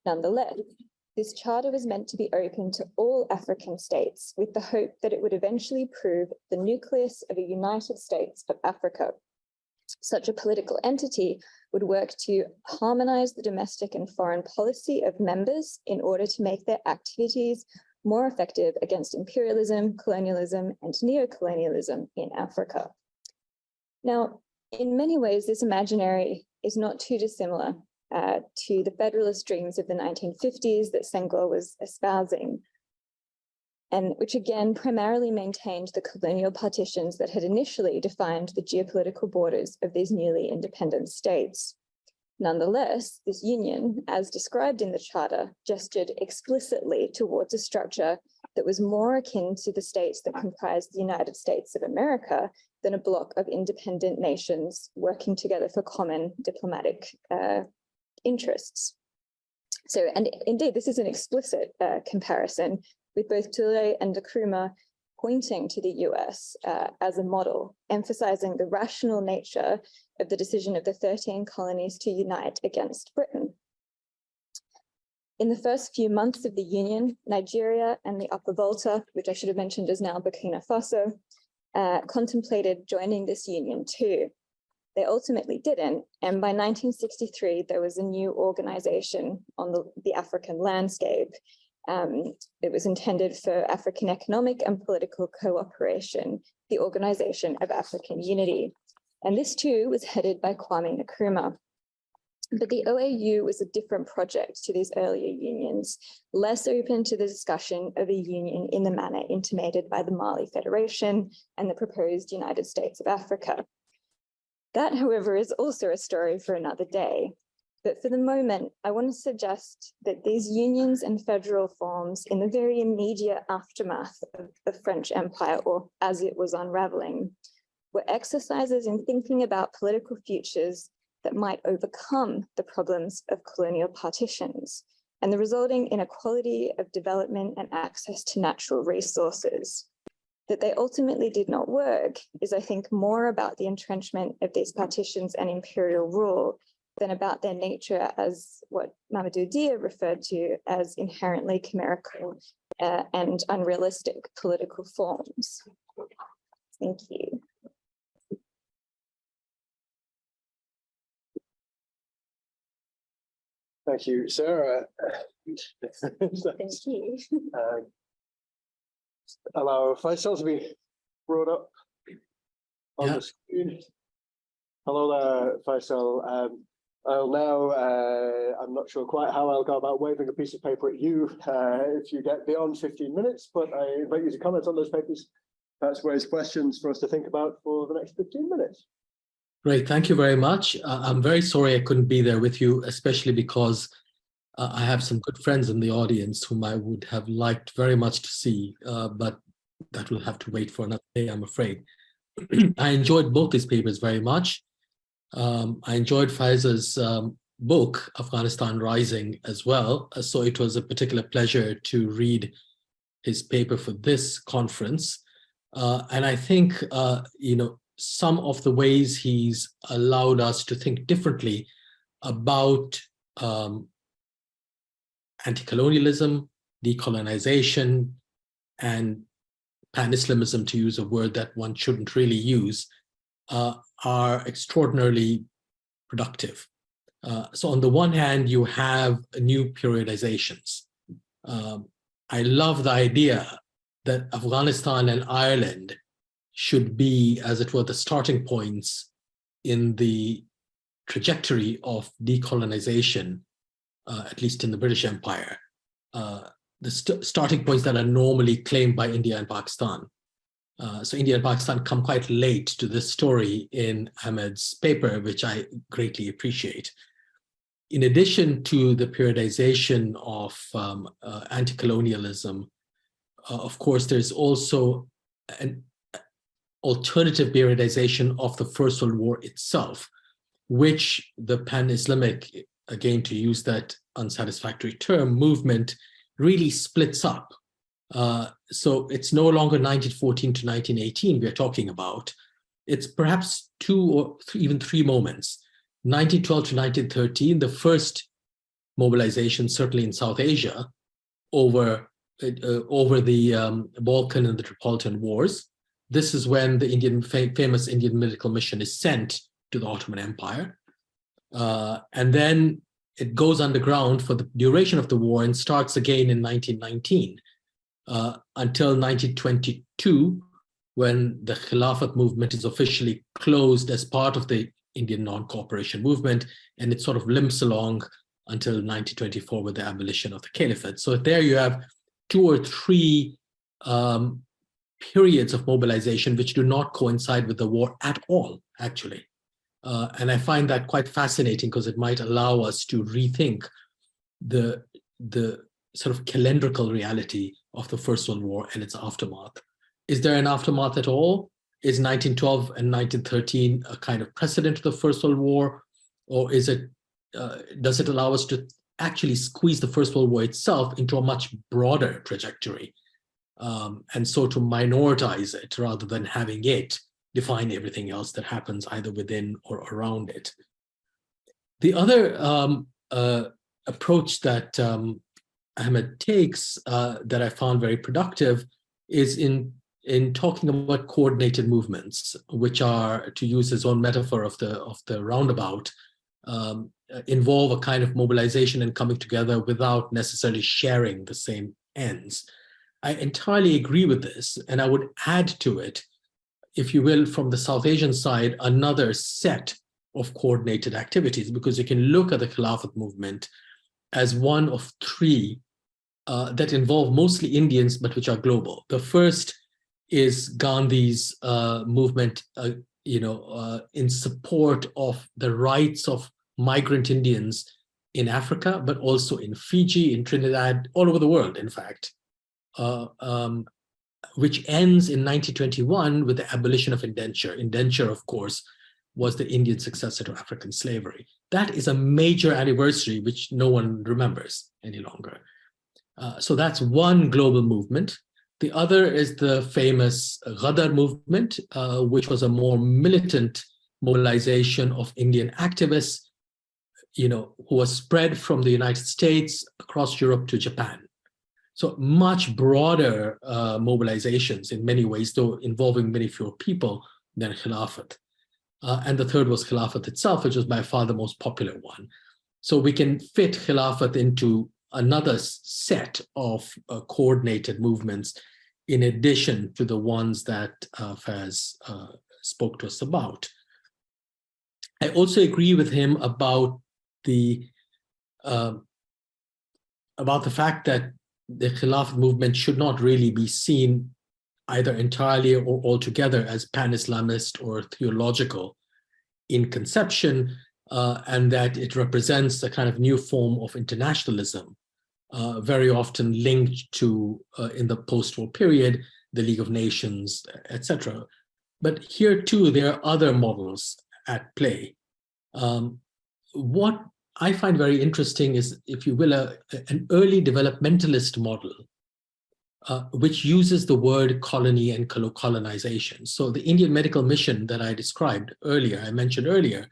Nonetheless, this charter was meant to be open to all African states with the hope that it would eventually prove the nucleus of a United States of Africa. Such a political entity would work to harmonize the domestic and foreign policy of members in order to make their activities more effective against imperialism, colonialism, and neocolonialism in Africa. Now, in many ways, this imaginary is not too dissimilar to the federalist dreams of the 1950s that Senghor was espousing, and which again primarily maintained the colonial partitions that had initially defined the geopolitical borders of these newly independent states. Nonetheless, this union, as described in the charter, gestured explicitly towards a structure that was more akin to the states that comprised the United States of America than a bloc of independent nations working together for common diplomatic interests. So, and indeed, this is an explicit comparison with both Touré and Nkrumah pointing to the US as a model, emphasizing the rational nature of the decision of the 13 colonies to unite against Britain. In the first few months of the Union, Nigeria and the Upper Volta, which I should have mentioned is now Burkina Faso, contemplated joining this union too. They ultimately didn't, and by 1963, there was a new organization on the African landscape. It was intended for African economic and political cooperation, the Organization of African Unity. And this too was headed by Kwame Nkrumah. But the OAU was a different project to these earlier unions, less open to the discussion of a union in the manner intimated by the Mali Federation and the proposed United States of Africa. That, however, is also a story for another day. But for the moment, I want to suggest that these unions and federal forms in the very immediate aftermath of the French Empire, or as it was unraveling, were exercises in thinking about political futures that might overcome the problems of colonial partitions and the resulting inequality of development and access to natural resources. That they ultimately did not work is, I think, more about the entrenchment of these partitions and imperial rule than about their nature as what Mamadou Dia referred to as inherently chimerical and unrealistic political forms. Thank you. Thank you, Sarah. Thank you. Allow Faisal to be brought up on the screen. Hello there, Faisal. I'll now, I'm not sure quite how I'll go about waving a piece of paper at you if you get beyond 15 minutes, but I invite you to comment on those papers. Perhaps raise questions for us to think about for the next 15 minutes. Great, thank you very much. I'm very sorry I couldn't be there with you, especially because I have some good friends in the audience whom I would have liked very much to see, but that will have to wait for another day, I'm afraid. I enjoyed both these papers very much. I enjoyed Faiz's book, Afghanistan Rising, as well. So it was a particular pleasure to read his paper for this conference. And I think, some of the ways he's allowed us to think differently about anti-colonialism, decolonization, and pan-Islamism, to use a word that one shouldn't really use, are extraordinarily productive. So on the one hand, you have new periodizations. I love the idea that Afghanistan and Ireland should be, as it were, the starting points in the trajectory of decolonization, at least in the British Empire, the starting points that are normally claimed by India and Pakistan. So India and Pakistan come quite late to this story in Ahmed's paper, which I greatly appreciate. In addition to the periodization of anti-colonialism, of course, there's also an alternative periodization of the First World War itself, which the pan-Islamic, again, to use that unsatisfactory term, movement really splits up. So it's no longer 1914 to 1918 we're talking about. It's perhaps two or even three moments. 1912 to 1913, the first mobilization, certainly in South Asia, over the Balkan and the Tripolitan Wars. This is when the famous Indian medical mission is sent to the Ottoman Empire. And then it goes underground for the duration of the war and starts again in 1919 until 1922, when the Khilafat movement is officially closed as part of the Indian non-cooperation movement, and it sort of limps along until 1924 with the abolition of the Caliphate. So there you have two or three periods of mobilization which do not coincide with the war at all, actually. And I find that quite fascinating because it might allow us to rethink the sort of calendrical reality of the First World War and its aftermath. Is there an aftermath at all? Is 1912 and 1913 a kind of precedent to the First World War? Or is it, does it allow us to actually squeeze the First World War itself into a much broader trajectory? And so to minoritize it rather than having it define everything else that happens either within or around it. The other approach that Ahmed takes that I found very productive is in talking about coordinated movements, which are, to use his own metaphor of the roundabout, involve a kind of mobilization and coming together without necessarily sharing the same ends. I entirely agree with this, and I would add to it, if you will, from the South Asian side, another set of coordinated activities, because you can look at the Khilafat movement as one of three that involve mostly Indians, but which are global. The first is Gandhi's movement, in support of the rights of migrant Indians in Africa, but also in Fiji, in Trinidad, all over the world, in fact, which ends in 1921 with the abolition of indenture. Indenture, of course, was the Indian successor to African slavery. That is a major anniversary which no one remembers any longer. So that's one global movement. The other is the famous Ghadar movement, which was a more militant mobilization of Indian activists, who was spread from the United States across Europe to Japan. So much broader mobilizations in many ways, though involving many fewer people than Khilafat. And the third was Khilafat itself, which was by far the most popular one. So we can fit Khilafat into another set of coordinated movements in addition to the ones that Faiz spoke to us about. I also agree with him about the fact that the Khilafat movement should not really be seen either entirely or altogether as pan-Islamist or theological in conception. and that it represents a kind of new form of internationalism, very often linked to, in the post-war period, the League of Nations, etc. But here too, there are other models at play. What I find very interesting is, if you will, an early developmentalist model, which uses the word colony and colonization. So the Indian medical mission that I described earlier, I mentioned earlier,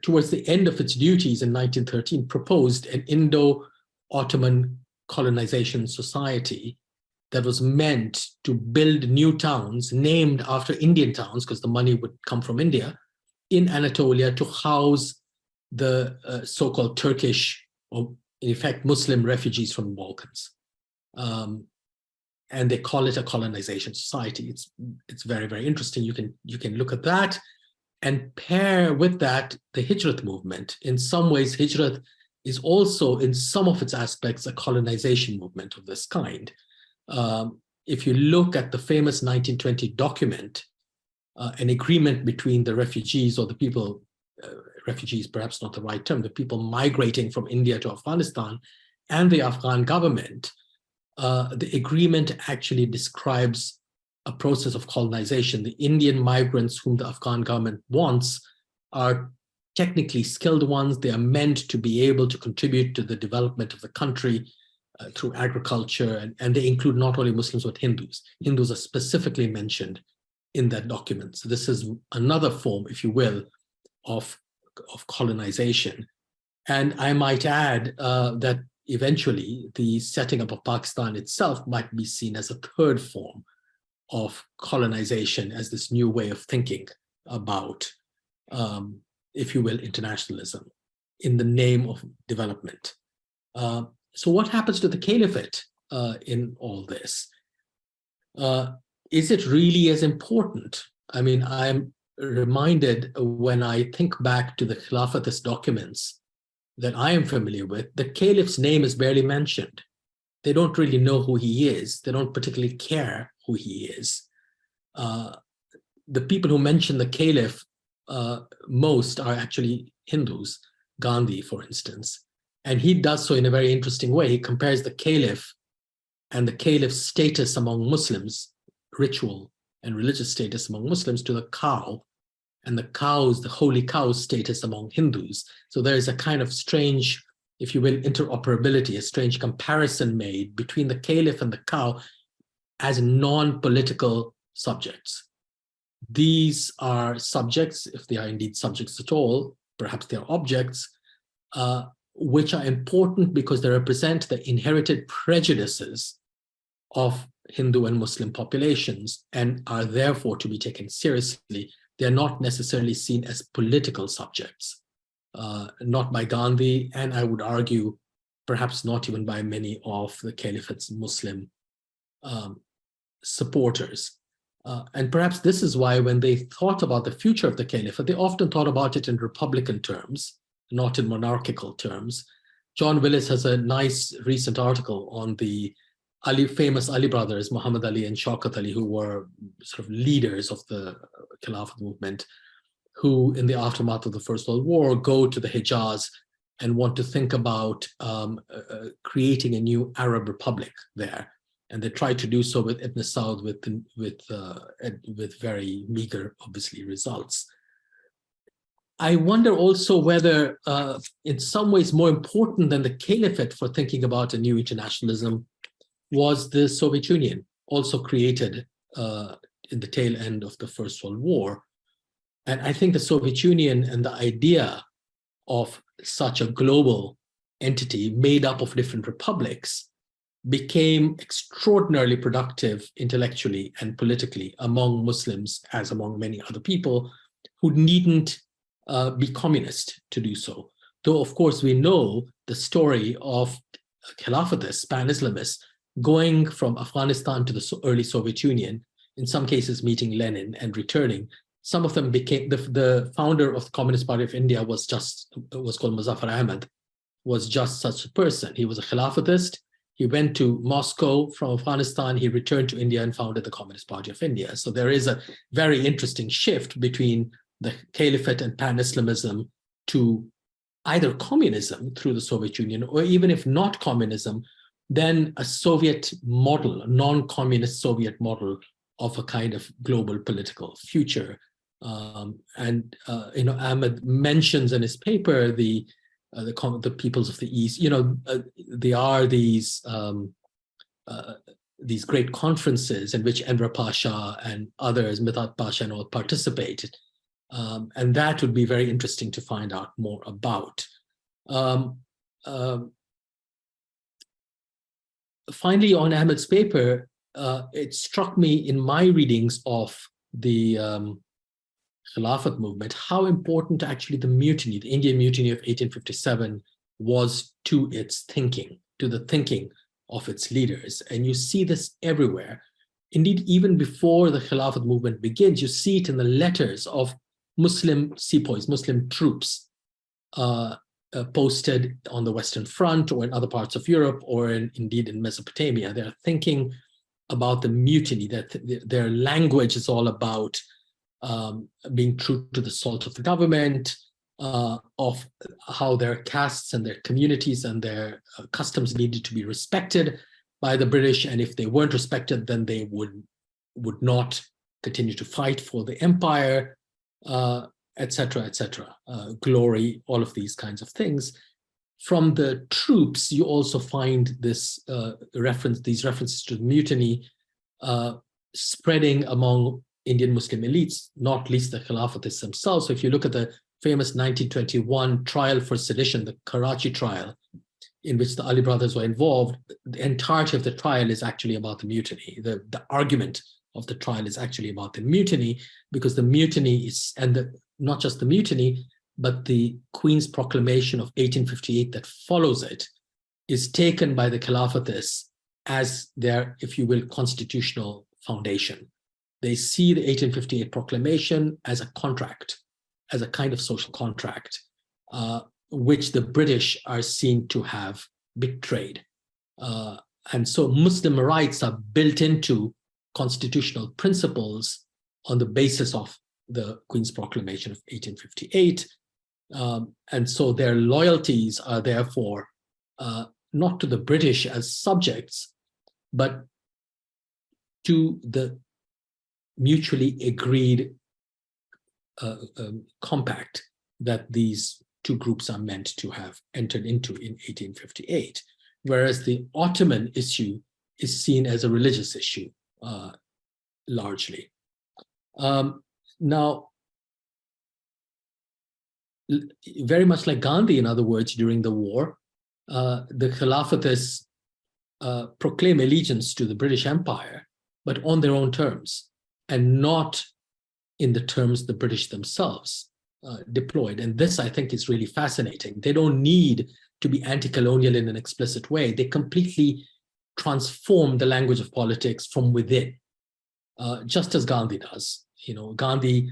towards the end of its duties in 1913, proposed an Indo-Ottoman colonization society that was meant to build new towns named after Indian towns, because the money would come from India, in Anatolia to house the so-called Turkish, or in effect, Muslim refugees from the Balkans. And they call it a colonization society. It's very, very interesting. You can look at that and pair with that the Hijrat movement. In some ways, Hijrat is also, in some of its aspects, a colonization movement of this kind. If you look at the famous 1920 document, an agreement between the refugees, or the people, refugees perhaps not the right term, the people migrating from India to Afghanistan, and the Afghan government, the agreement actually describes a process of colonization. The Indian migrants whom the Afghan government wants are technically skilled ones. They are meant to be able to contribute to the development of the country through agriculture, and they include not only Muslims but Hindus. Hindus are specifically mentioned in that document. So this is another form, if you will, of colonization. And I might add that eventually the setting up of Pakistan itself might be seen as a third form of colonization, as this new way of thinking about, if you will, internationalism in the name of development. So what happens to the caliphate in all this? Is it really as important? I mean, I'm reminded when I think back to the Khilafatist documents that I am familiar with, the caliph's name is barely mentioned. They don't really know who he is. They don't particularly care who he is. The people who mention the caliph most are actually Hindus, Gandhi, for instance. And he does so in a very interesting way. He compares the caliph and the caliph's status among Muslims, ritual and religious status among Muslims, to the cow, and the cows, the holy cow's status among Hindus. So there is a kind of strange, if you will, interoperability, a strange comparison made between the caliph and the cow as non-political subjects. These are subjects, if they are indeed subjects at all, perhaps they are objects, which are important because they represent the inherited prejudices of Hindu and Muslim populations and are therefore to be taken seriously. They're not necessarily seen as political subjects, not by Gandhi, and I would argue perhaps not even by many of the caliphate's Muslim supporters. And perhaps this is why when they thought about the future of the caliphate, they often thought about it in republican terms, not in monarchical terms. John Willis has a nice recent article on the famous Ali brothers, Muhammad Ali and Shaukat Ali, who were sort of leaders of the Khilafat movement, who in the aftermath of the First World War go to the Hijaz and want to think about creating a new Arab republic there. And they try to do so with Ibn Saud with very meager, obviously, results. I wonder also whether, in some ways more important than the caliphate for thinking about a new internationalism, was the Soviet Union, also created in the tail end of the First World War. And I think the Soviet Union and the idea of such a global entity made up of different republics became extraordinarily productive intellectually and politically among Muslims, as among many other people who needn't be communist to do so. Though, of course, we know the story of Khilafatists, Pan-Islamists, going from Afghanistan to the early Soviet Union, in some cases meeting Lenin and returning. Some of them became, the founder of the Communist Party of India was called Muzaffar Ahmed, was just such a person. He was a Khilafatist. He went to Moscow from Afghanistan. He returned to India and founded the Communist Party of India. So there is a very interesting shift between the Caliphate and Pan-Islamism to either communism through the Soviet Union, or even if not communism, then a Soviet model, a non-communist Soviet model of a kind of global political future. Ahmed mentions in his paper the peoples of the East. There are these great conferences in which Enver Pasha and others, Mithat Pasha and all, participated. And that would be very interesting to find out more about. Finally, on Ahmed's paper, it struck me in my readings of the Khilafat movement, how important actually the mutiny, the Indian Mutiny of 1857, was to its thinking, to the thinking of its leaders. And you see this everywhere. Indeed, even before the Khilafat movement begins, you see it in the letters of Muslim sepoys, Muslim troops posted on the Western Front or in other parts of Europe, or indeed in Mesopotamia. They're thinking about the mutiny, that their language is all about being true to the salt of the government, of how their castes and their communities and their customs needed to be respected by the British, and if they weren't respected, then they would not continue to fight for the empire, etc., etc. Glory, all of these kinds of things. From the troops, you also find this these references to the mutiny spreading among Indian Muslim elites, not least the Khilafatists themselves. So if you look at the famous 1921 trial for sedition, the Karachi trial, in which the Ali brothers were involved, the entirety of the trial is actually about the mutiny. The argument of the trial is actually about the mutiny, because the mutiny is, not just the mutiny, but the Queen's Proclamation of 1858 that follows it, is taken by the Khilafatists as their, if you will, constitutional foundation. They see the 1858 proclamation as a contract, as a kind of social contract, which the British are seen to have betrayed. And so Muslim rights are built into constitutional principles on the basis of the Queen's Proclamation of 1858. And so their loyalties are therefore not to the British as subjects, but to the mutually agreed compact that these two groups are meant to have entered into in 1858, whereas the Ottoman issue is seen as a religious issue, largely. Now, very much like Gandhi, in other words, during the war, the Khilafatists proclaim allegiance to the British Empire, but on their own terms, and not in the terms the British themselves deployed. And this, I think, is really fascinating. They don't need to be anti-colonial in an explicit way. They completely transform the language of politics from within, just as Gandhi does. Gandhi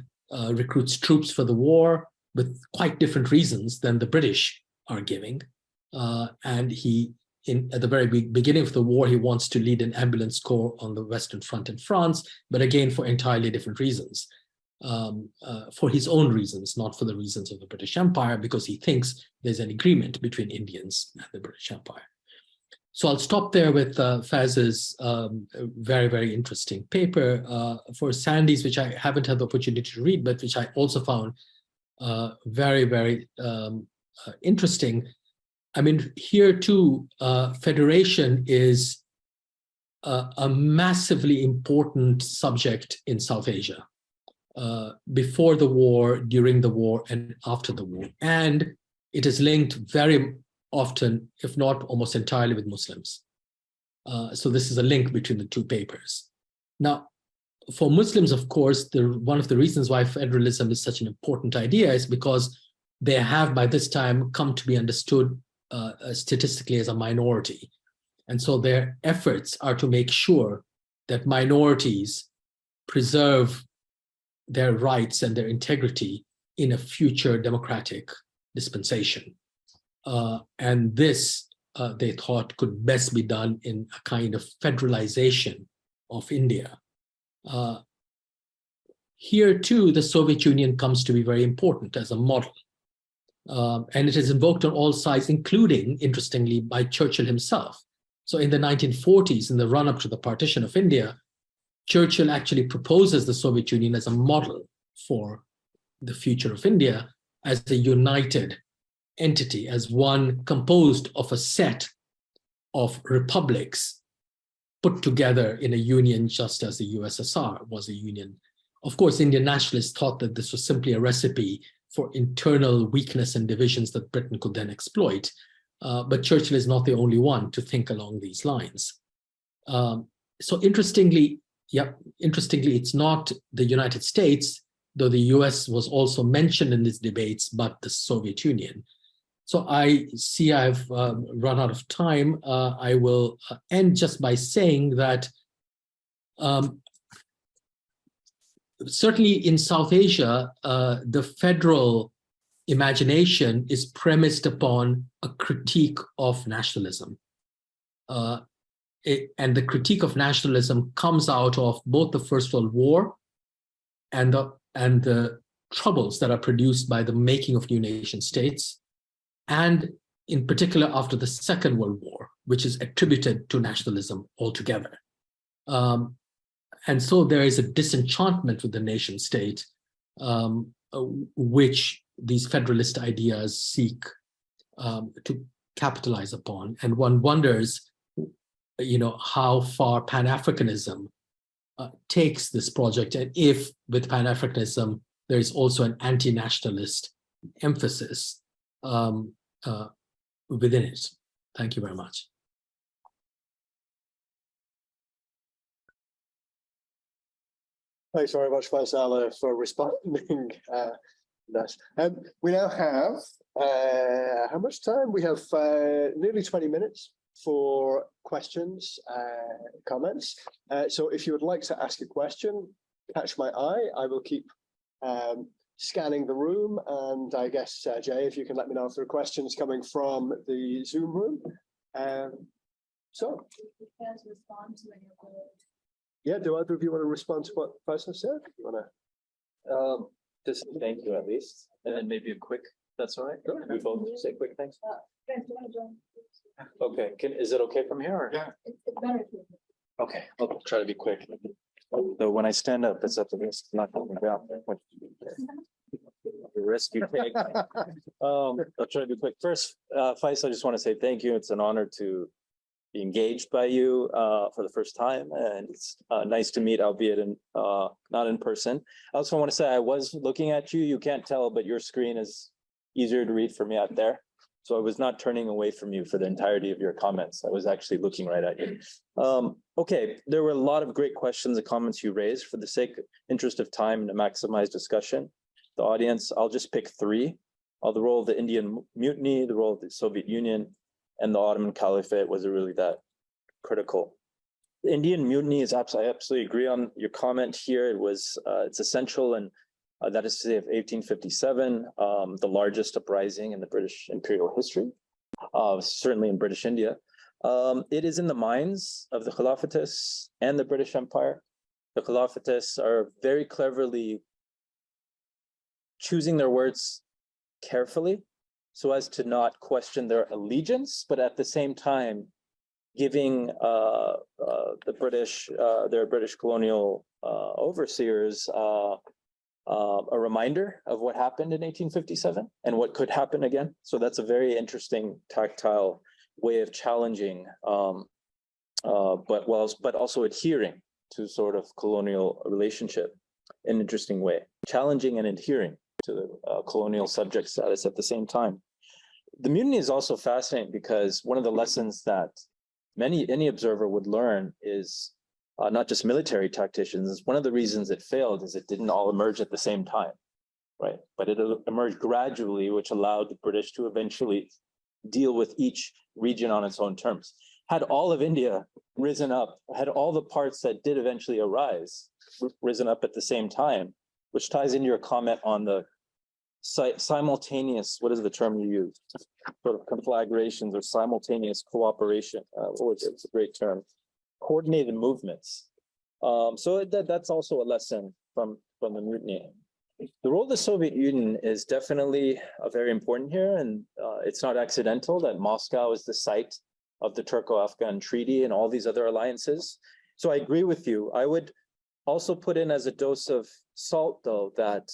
recruits troops for the war with quite different reasons than the British are giving. And at the very beginning of the war, he wants to lead an ambulance corps on the Western Front in France, but again, for entirely different reasons. For his own reasons, not for the reasons of the British Empire, because he thinks there's an agreement between Indians and the British Empire. So I'll stop there with Faiz's very, very interesting paper. For Sandy's, which I haven't had the opportunity to read, but which I also found very, very interesting. I mean, here too, federation is a massively important subject in South Asia, before the war, during the war, and after the war. And it is linked very often, if not almost entirely, with Muslims. So this is a link between the two papers. Now, for Muslims, of course, one of the reasons why federalism is such an important idea is because they have by this time come to be understood statistically as a minority. And so their efforts are to make sure that minorities preserve their rights and their integrity in a future democratic dispensation. And this, they thought, could best be done in a kind of federalization of India. Here too, the Soviet Union comes to be very important as a model. And it is invoked on all sides, including, interestingly, by Churchill himself. So in the 1940s, in the run-up to the partition of India, Churchill actually proposes the Soviet Union as a model for the future of India as a united entity, as one composed of a set of republics put together in a union, just as the USSR was a union. Of course, Indian nationalists thought that this was simply a recipe for internal weakness and divisions that Britain could then exploit. But Churchill is not the only one to think along these lines. So interestingly, it's not the United States, though the US was also mentioned in these debates, but the Soviet Union. So I see I've run out of time. I will end just by saying that certainly in South Asia, the federal imagination is premised upon a critique of nationalism. And the critique of nationalism comes out of both the First World War and the troubles that are produced by the making of new nation states, and in particular after the Second World War, which is attributed to nationalism altogether. And so there is a disenchantment with the nation state, which these federalist ideas seek to capitalize upon. And one wonders, how far Pan-Africanism takes this project, and if with Pan-Africanism there is also an anti-nationalist emphasis within it. Thank you very much. Thanks very much, Faisal, for responding. Nice. We now have, how much time? We have nearly 20 minutes for questions, comments. So if you would like to ask a question, catch my eye. I will keep scanning the room. And I guess, Jay, if you can let me know if there are questions coming from the Zoom room. Yeah, do either of you want to respond to what Faisal said? You want to? Just thank you at least, and then maybe a quick. That's all right. Sure. We both say quick thanks. Okay. Is it okay from here? Or? Yeah. It's better. Okay, I'll try to be quick. So when I stand up, it's at the risk of not coming down. The risk you take. I'll try to be quick. First, Faiz, I just want to say thank you. It's an honor to be engaged by you for the first time, and it's nice to meet, albeit not in person. I also want to say I was looking at you. You can't tell, but your screen is easier to read for me out there. So I was not turning away from you for the entirety of your comments. I was actually looking right at you. Okay, there were a lot of great questions and comments you raised. For the interest of time and to maximize discussion, the audience, I'll just pick three. The role of the Indian Mutiny, the role of the Soviet Union, and the Ottoman Caliphate was really that critical. The Indian Mutiny is I absolutely agree on your comment here. It was it's essential, and that is to say of 1857, the largest uprising in the British imperial history, certainly in British India. It is in the minds of the Khilafatists and the British Empire. The Khilafatists are very cleverly choosing their words carefully, so as to not question their allegiance, but at the same time giving the British, their British colonial overseers a reminder of what happened in 1857 and what could happen again. So that's a very interesting tactile way of challenging, but also adhering to sort of colonial relationship in an interesting way, challenging and adhering to the colonial subject status at the same time. The mutiny is also fascinating because one of the lessons that any observer would learn is not just military tacticians. One of the reasons it failed is it didn't all emerge at the same time, right? But it emerged gradually, which allowed the British to eventually deal with each region on its own terms. Had all of India risen up, had all the parts that did eventually arise risen up at the same time, which ties into your comment on the simultaneous, what is the term you use? Sort of conflagrations or simultaneous cooperation. It's a great term. Coordinated movements. So that's also a lesson from the mutiny. The role of the Soviet Union is definitely very important here, and it's not accidental that Moscow is the site of the Turco-Afghan Treaty and all these other alliances. So I agree with you. I would also put in as a dose of salt, though, that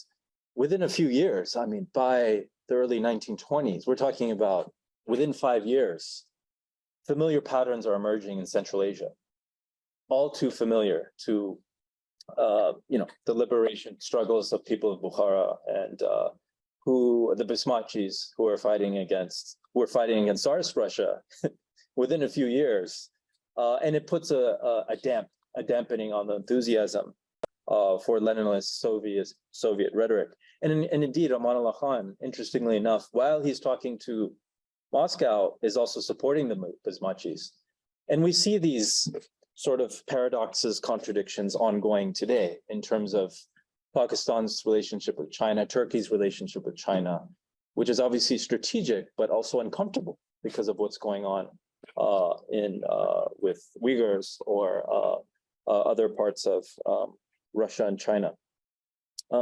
within a few years, I mean, by the early 1920s, we're talking about within 5 years, familiar patterns are emerging in Central Asia, all too familiar to the liberation struggles of people of Bukhara and who the Basmachis who were fighting against Tsarist Russia within a few years, and it puts a dampening on the enthusiasm for Leninist Soviet rhetoric. And indeed, Amanullah Khan, interestingly enough, while he's talking to Moscow, is also supporting the Basmachis, and we see these sort of paradoxes, contradictions ongoing today in terms of Pakistan's relationship with China, Turkey's relationship with China, which is obviously strategic, but also uncomfortable because of what's going on with Uyghurs or other parts of Russia and China.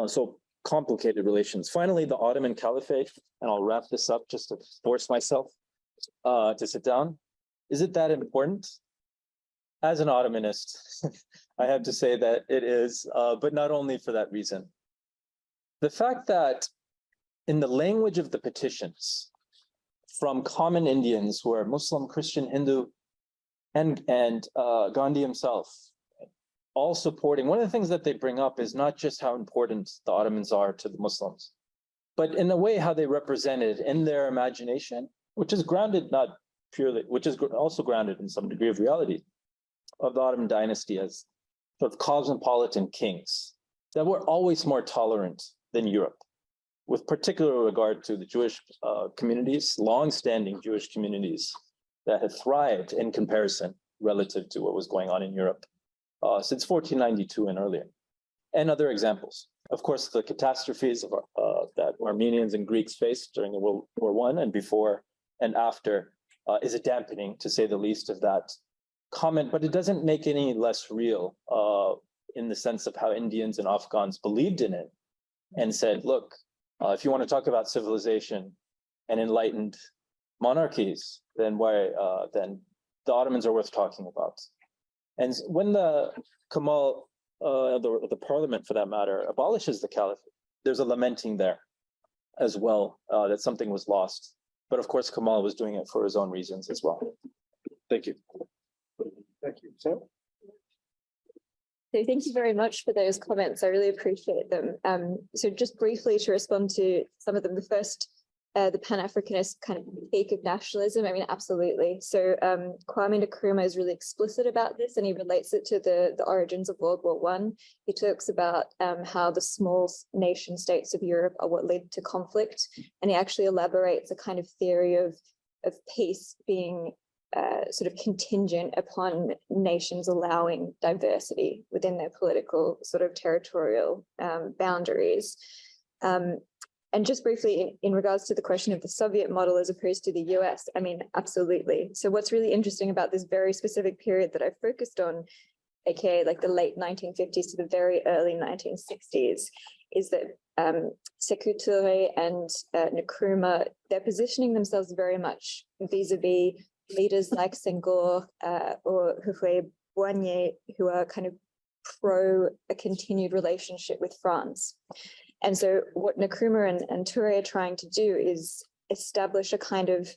So complicated relations. Finally, the Ottoman Caliphate, and I'll wrap this up just to force myself to sit down. Is it that important? As an Ottomanist, I have to say that it is, but not only for that reason. The fact that in the language of the petitions from common Indians who are Muslim, Christian, Hindu, and Gandhi himself, all supporting, one of the things that they bring up is not just how important the Ottomans are to the Muslims, but in a way how they represented in their imagination, which is grounded not purely, which is also grounded in some degree of reality, of the Ottoman dynasty as sort of cosmopolitan kings that were always more tolerant than Europe, with particular regard to the Jewish communities, long-standing Jewish communities that had thrived in comparison relative to what was going on in Europe since 1492 and earlier, and other examples. Of course, the catastrophes of, that Armenians and Greeks faced during the World War I and before and after is a dampening, to say the least, of that comment, but it doesn't make any less real in the sense of how Indians and Afghans believed in it and said, look, if you want to talk about civilization and enlightened monarchies, then then the Ottomans are worth talking about. And when the Kemal, the parliament for that matter, abolishes the caliphate, there's a lamenting there as well, that something was lost. But of course, Kemal was doing it for his own reasons as well. Thank you. Thank you. So, thank you very much for those comments. I really appreciate them. So just briefly to respond to some of them, the first, the Pan-Africanist kind of peak of nationalism. I mean, absolutely. So Kwame Nkrumah is really explicit about this, and he relates it to the origins of World War I. He talks about how the small nation states of Europe are what led to conflict, and he actually elaborates a kind of theory of peace being sort of contingent upon nations allowing diversity within their political sort of territorial boundaries. And just briefly, in regards to the question of the Soviet model as opposed to the US, I mean, absolutely. So what's really interesting about this very specific period that I focused on, aka like the late 1950s to the very early 1960s, is that Sékou Touré and Nkrumah, they're positioning themselves very much vis-a-vis leaders like Senghor or Houphouët-Boigny, who are kind of pro a continued relationship with France. And so what Nkrumah and Touré are trying to do is establish a kind of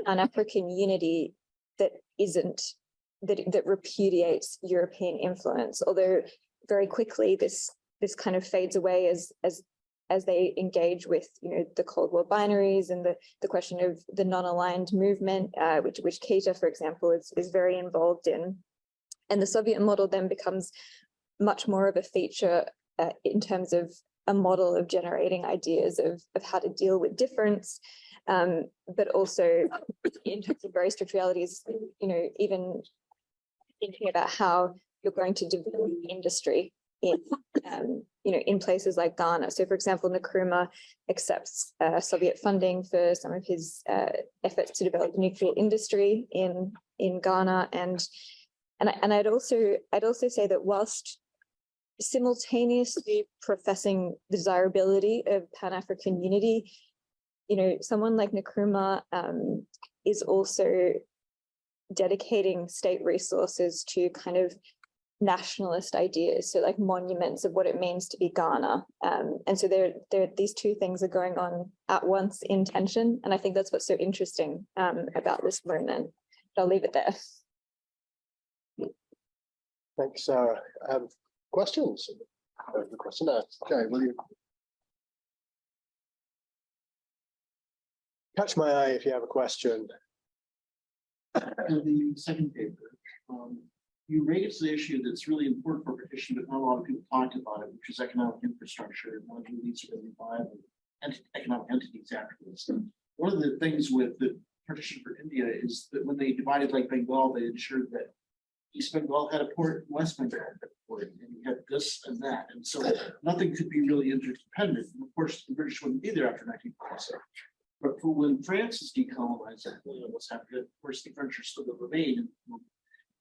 Pan-African unity that that repudiates European influence, although very quickly this kind of fades away as they engage with, the Cold War binaries and the question of the non-aligned movement, which Keita, for example, is very involved in. And the Soviet model then becomes much more of a feature in terms of a model of generating ideas of how to deal with difference, but also in terms of very strict realities, even thinking about how you're going to develop industry in places like Ghana. So, for example, Nkrumah accepts Soviet funding for some of his efforts to develop nuclear industry in Ghana, and I'd also say that whilst simultaneously professing the desirability of Pan-African unity. You know, someone like Nkrumah is also dedicating state resources to kind of nationalist ideas, so like monuments of what it means to be Ghana. And so these two things are going on at once in tension. And I think that's what's so interesting about this moment. But I'll leave it there. Thanks, Sarah. Questions? The question asked. Okay, will you catch my eye if you have a question? The second paper, you raised the issue that's really important for partition, but not a lot of people talked about it, which is economic infrastructure and one who needs to really viable and economic entities after this. One of the things with the partition for India is that when they divided like Bengal, they ensured that East Bengal had a port, West Bengal had a port, and you had this and that. And so nothing could be really interdependent. And of course, the British wouldn't be there after 1947. But for when France is decolonized, what's happened, of course, the French are still going to remain in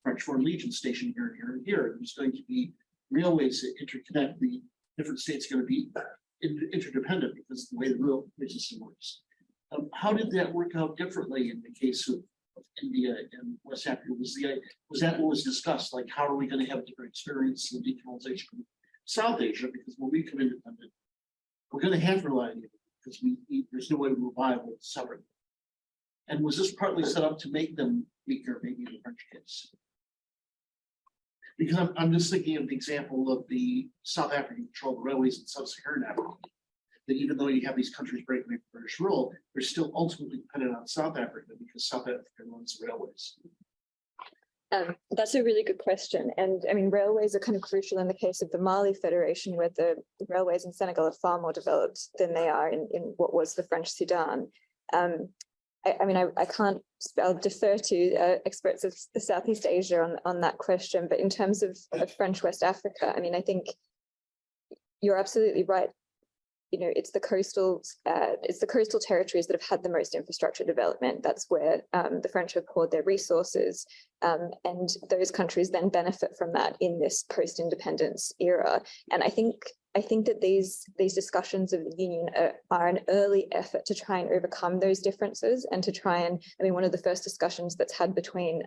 French Foreign Legion stationed here and here and here. There's going to be railways that interconnect the different states, going to be interdependent because of the way the railway system works. How did that work out differently in the case of India and West Africa? Was that what was discussed? Like, how are we going to have a different experience in decolonization in South Asia? Because when we become independent, we're going to have to rely on it because there's no way we will viable separately. And was this partly set up to make them weaker, maybe in the French case? Because I'm just thinking of the example of the South African controlled railways in sub-Saharan Africa. That even though you have these countries breaking away from British rule, they're still ultimately dependent on South Africa because South Africa runs the railways. That's a really good question. And I mean, railways are kind of crucial in the case of the Mali Federation, where the railways in Senegal are far more developed than they are in what was the French Sudan. I can't, I'll defer to experts of the Southeast Asia on that question, but in terms of French West Africa, I mean, I think you're absolutely right. You know, it's the coastal territories that have had the most infrastructure development. That's where the French have poured their resources, and those countries then benefit from that in this post-independence era. And I think that these discussions of the union are an early effort to try and overcome those differences and to try and, I mean, one of the first discussions that's had between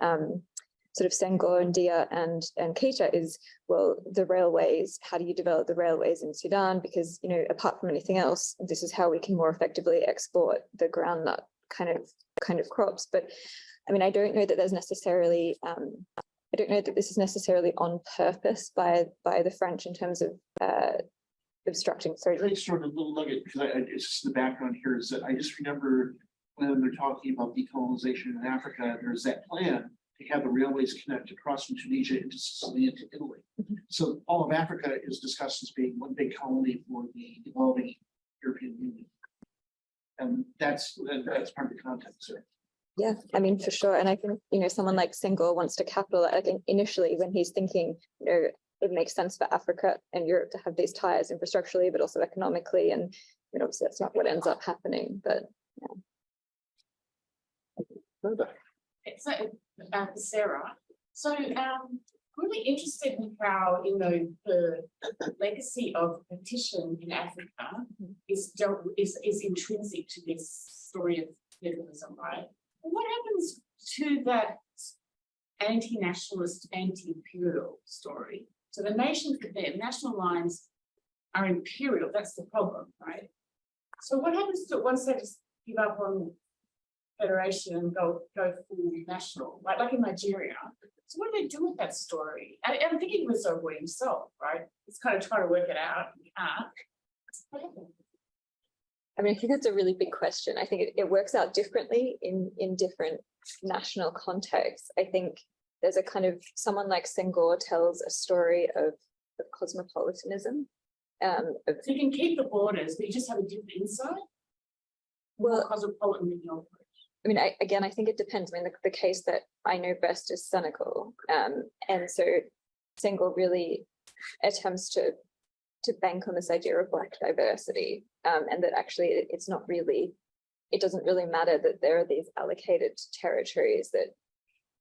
sort of Senghor and Dia and Keita is, well, the railways, how do you develop the railways in Sudan? Because, you know, apart from anything else, this is how we can more effectively export the groundnut kind of crops. But I mean, I don't know that there's necessarily, I don't know that this is necessarily on purpose by the French in terms of obstructing. Sorry. I just sort of a little nugget, because it's just the background here is that I just remember when they're talking about decolonization in Africa, there's that plan to have the railways connect across from Tunisia into Sicily into Italy. Mm-hmm. So all of Africa is discussed as being one big colony for the evolving European Union. And that's part of the context there. Yeah, I mean, for sure. And I think, you know, someone like Senghor wants to capitalize. I think initially when he's thinking, you know, it makes sense for Africa and Europe to have these ties infrastructurally, but also economically. And you know, obviously that's not what ends up happening, but yeah. So, Sarah, so really interested in how, you know, the legacy of partition in Africa is intrinsic to this story of federalism, right? What happens to that anti-nationalist, anti-imperial story? So the national lines are imperial, that's the problem, right? So what happens to once they just give up on federation and go full national, like in Nigeria? So what do they do with that story? I'm thinking with Sogwe himself, right? It's kind of trying to work it out. I mean, I think that's a really big question. I think it works out differently in different national contexts. I think there's a kind of, someone like Senghor tells a story of cosmopolitanism. So you can keep the borders, but you just have a different insight? Well, cosmopolitan in your approach. I mean, I think it depends. I mean, the case that I know best is Senegal. And so Senghor really attempts to bank on this idea of Black diversity, and that actually it doesn't really matter that there are these allocated territories, that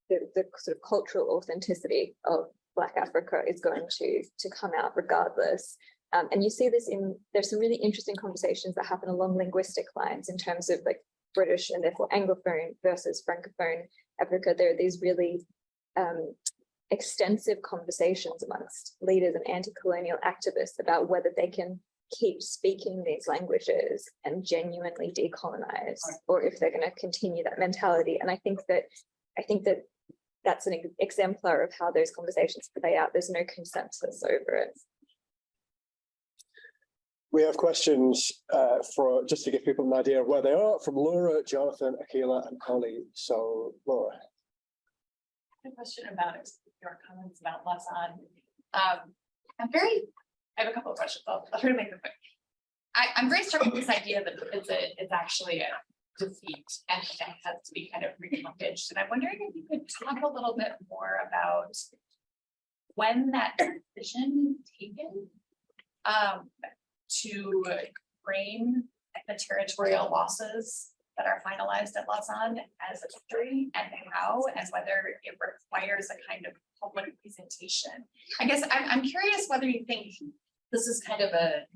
the sort of cultural authenticity of Black Africa is going to come out regardless. And you see this there's some really interesting conversations that happen along linguistic lines in terms of like British and therefore Anglophone versus Francophone Africa. There are these really extensive conversations amongst leaders and anti-colonial activists about whether they can keep speaking these languages and genuinely decolonize, or if they're going to continue that mentality. And I think that that's an exemplar of how those conversations play out. There's no consensus over it. We have questions for just to give people an idea of where they are from Laura, Jonathan, Akila, and Holly. So, Laura. A question about your comments about Lausanne. I have a couple of questions. I'll try to make them quick. I'm very struck with this idea that it's actually a defeat and it has to be kind of repackaged. And I'm wondering if you could talk a little bit more about when that decision is taken to frame the territorial losses that are finalized at Lausanne as a victory, and how, and whether it requires a kind of public presentation. I guess I'm curious whether you think this is kind of a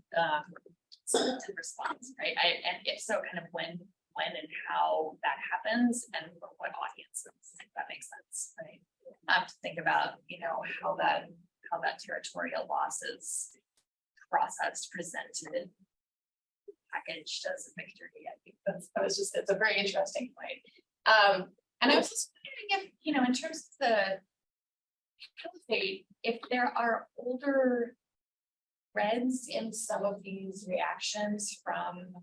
selective response, right? And if so, kind of when and how that happens, and for what audiences, if that makes sense, right? To think about, how that territorial loss is processed, presented, packaged as a victory. I think it's a very interesting point. And I was just wondering if, in terms of the caliphate, if there are older threads in some of these reactions from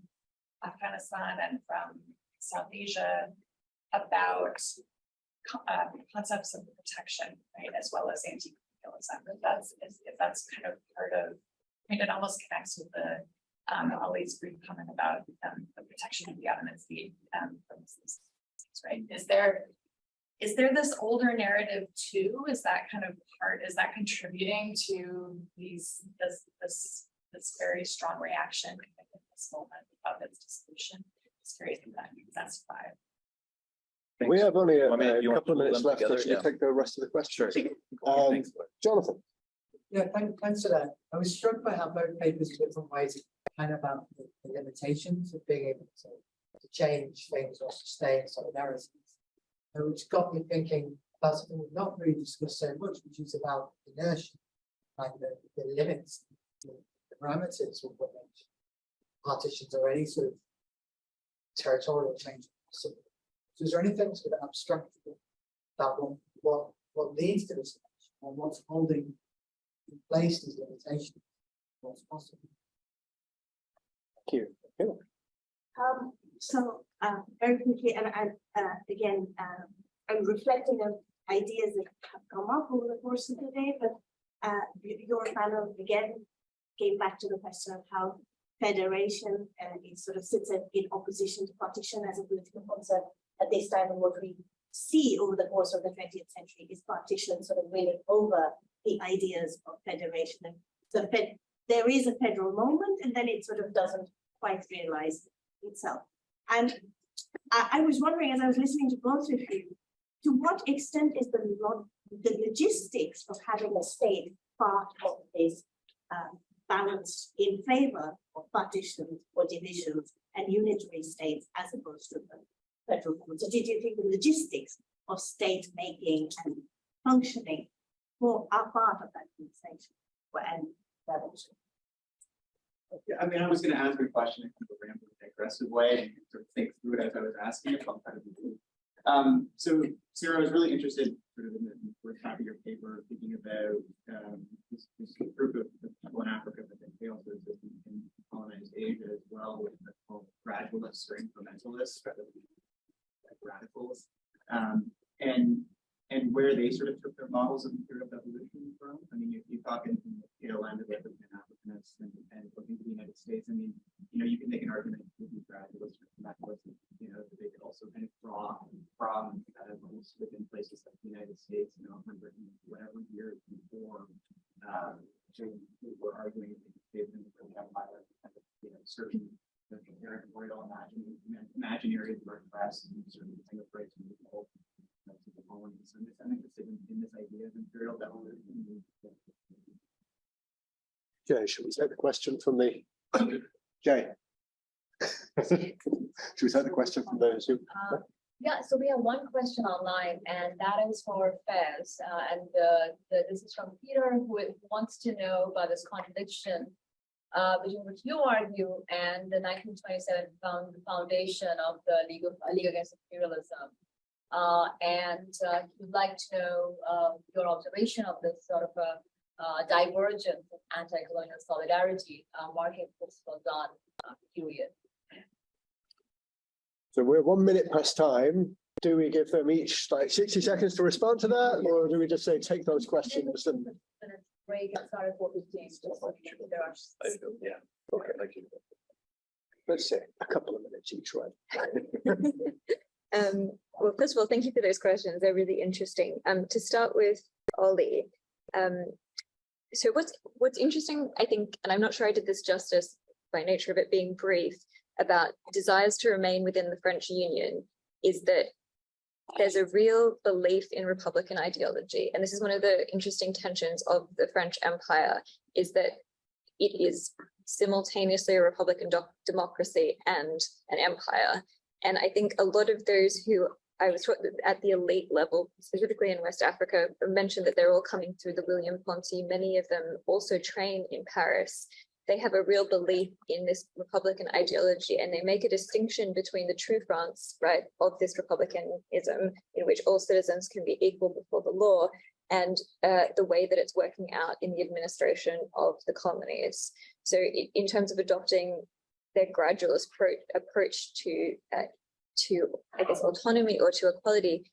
Afghanistan and from South Asia about concepts of protection, right, as well as anti-colonialism. If that's kind of part of, it almost connects with the Ali's brief comment about the protection of the Ottoman state from Muslims, right? Is there this older narrative too? Is that kind of part? Is that contributing to this very strong reaction in this moment of its dissolution? Just curious if that can testify. We have only a You want couple of to minutes pull them left. together? Should you Yeah. take the rest of the questions? Sure. Jonathan. Yeah, thanks for that. I was struck by how both papers in different ways kind of about the limitations of being able to change things or sustain sort of narratives. Which got me thinking about something we've not really discussed so much, which is about inertia, like the limits, the parameters of what makes partitions or any sort of territorial change. So is there anything sort of abstract about what leads to this, or what's holding in place these limitations? What's possible? Thank you. Very quickly, and again, I'm reflecting on ideas that have come up over the course of the day, but your panel again came back to the question of how federation it sort of sits in opposition to partition as a political concept at this time, and what we see over the course of the 20th century is partition sort of winning over the ideas of federation. And so there is a federal moment, and then it sort of doesn't quite realize itself. And I was wondering, as I was listening to both of you, to what extent is the logistics of having a state part of this balance in favor of partitions or divisions and unitary states as opposed to the federal government? So did you think the logistics of state making and functioning are part of that conversation and revolution? Yeah, I mean, I was going to ask a question in kind of a rambling, aggressive way and sort of think through it as I was asking it. I'll try to do. So, Sarah, I was really interested sort of in the first half of your paper, thinking about this group of people in Africa that they also exist in colonized Asia as well, with the called gradualists or incrementalists rather than like radicals, and where they sort of took their models of imperial evolution from. I mean, you talk in the tail end of it with Pan-Africanists and looking to the United States. I mean, you can make an argument with these gradualists or incrementalists, that they could also kind of draw from within places like the United States, whatever year before, we were arguing that they've been the empire, certain royal imaginary word press and certain thing of race and the colonies. So I'm interested in this idea of imperial devolution. Jay, should we take the question from the Jay? Should we take the question from those who? Yeah, so we have one question online, and that is for Faiz. This is from Peter, who wants to know about this contradiction between what you argue and the 1927 foundation of the League Against Imperialism. He'd like to know your observation of this sort of a divergence of anti-colonial solidarity marking post-Lausanne period. So we're 1 minute past time. Do we give them each like 60 seconds to respond to that, or do we just say take those questions and? Break and start at 4:15. Yeah. Okay, thank you. Let's say a couple of minutes each, right? Well, first of all, thank you for those questions. They're really interesting. To start with, Ollie, so what's interesting, I think, and I'm not sure I did this justice by nature of it being brief, about desires to remain within the French Union is that there's a real belief in Republican ideology. And this is one of the interesting tensions of the French Empire, is that it is simultaneously a Republican democracy and an empire. And I think a lot of those who I was taught at the elite level, specifically in West Africa, mentioned that they're all coming through the William Ponty. Many of them also train in Paris. They have a real belief in this Republican ideology, and they make a distinction between the true France, right, of this republicanism, in which all citizens can be equal before the law, and the way that it's working out in the administration of the colonies. So in terms of adopting their gradual approach to I guess, autonomy or to equality,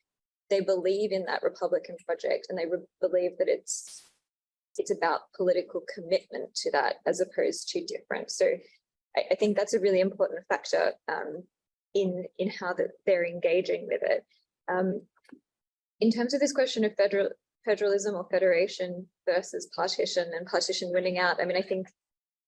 they believe in that Republican project, and they believe that it's about political commitment to that as opposed to different. So I think that's a really important factor in how they're engaging with it. In terms of this question of federalism or federation versus partition and partition winning out, I mean, I think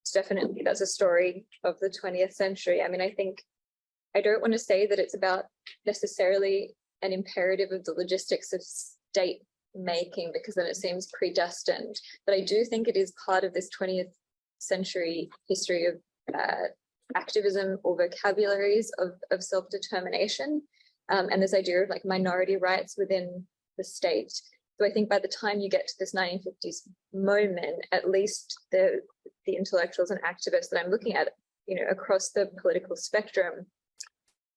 it's definitely that's a story of the 20th century. I mean, I don't want to say that it's about necessarily an imperative of the logistics of state making, because then it seems predestined. But I do think it is part of this 20th century history of activism or vocabularies of self-determination, and this idea of like minority rights within the state. So I think by the time you get to this 1950s moment, at least the intellectuals and activists that I'm looking at, you know, across the political spectrum,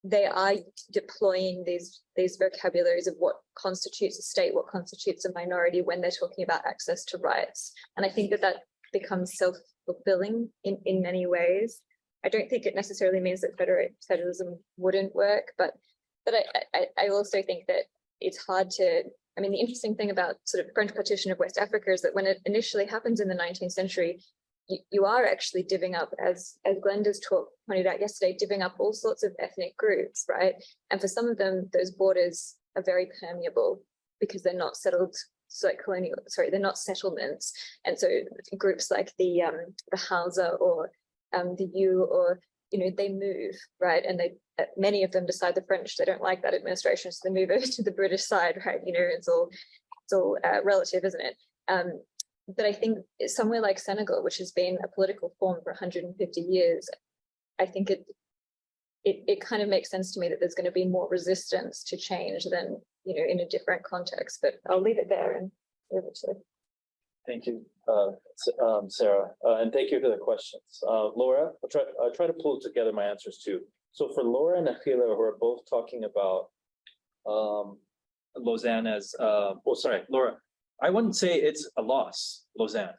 they are deploying these vocabularies of what constitutes a state, what constitutes a minority when they're talking about access to rights. And I think that becomes self-fulfilling in many ways. I don't think it necessarily means that federalism wouldn't work, but I also think that it's hard to, I mean, the interesting thing about sort of French partition of West Africa is that when it initially happens in the 19th century, you are actually divvying up, as Glenda's talk pointed out yesterday, divvying up all sorts of ethnic groups, right? And for some of them, those borders are very permeable because they're not settled, they're not settlements. And so groups like the Hausa or the U, or, you know, they move, right? And many of them decide the French, they don't like that administration, so they move over to the British side, right? You know, it's all relative, isn't it? But I think somewhere like Senegal, which has been a political form for 150 years, I think it kind of makes sense to me that there's going to be more resistance to change than, you know, in a different context. But I'll leave it there and move it to. Thank you, Sarah, and thank you for the questions. Laura, I'll try to pull together my answers too. So for Laura and Akhila, who are both talking about Lausanne as, Laura, I wouldn't say it's a loss, Lausanne.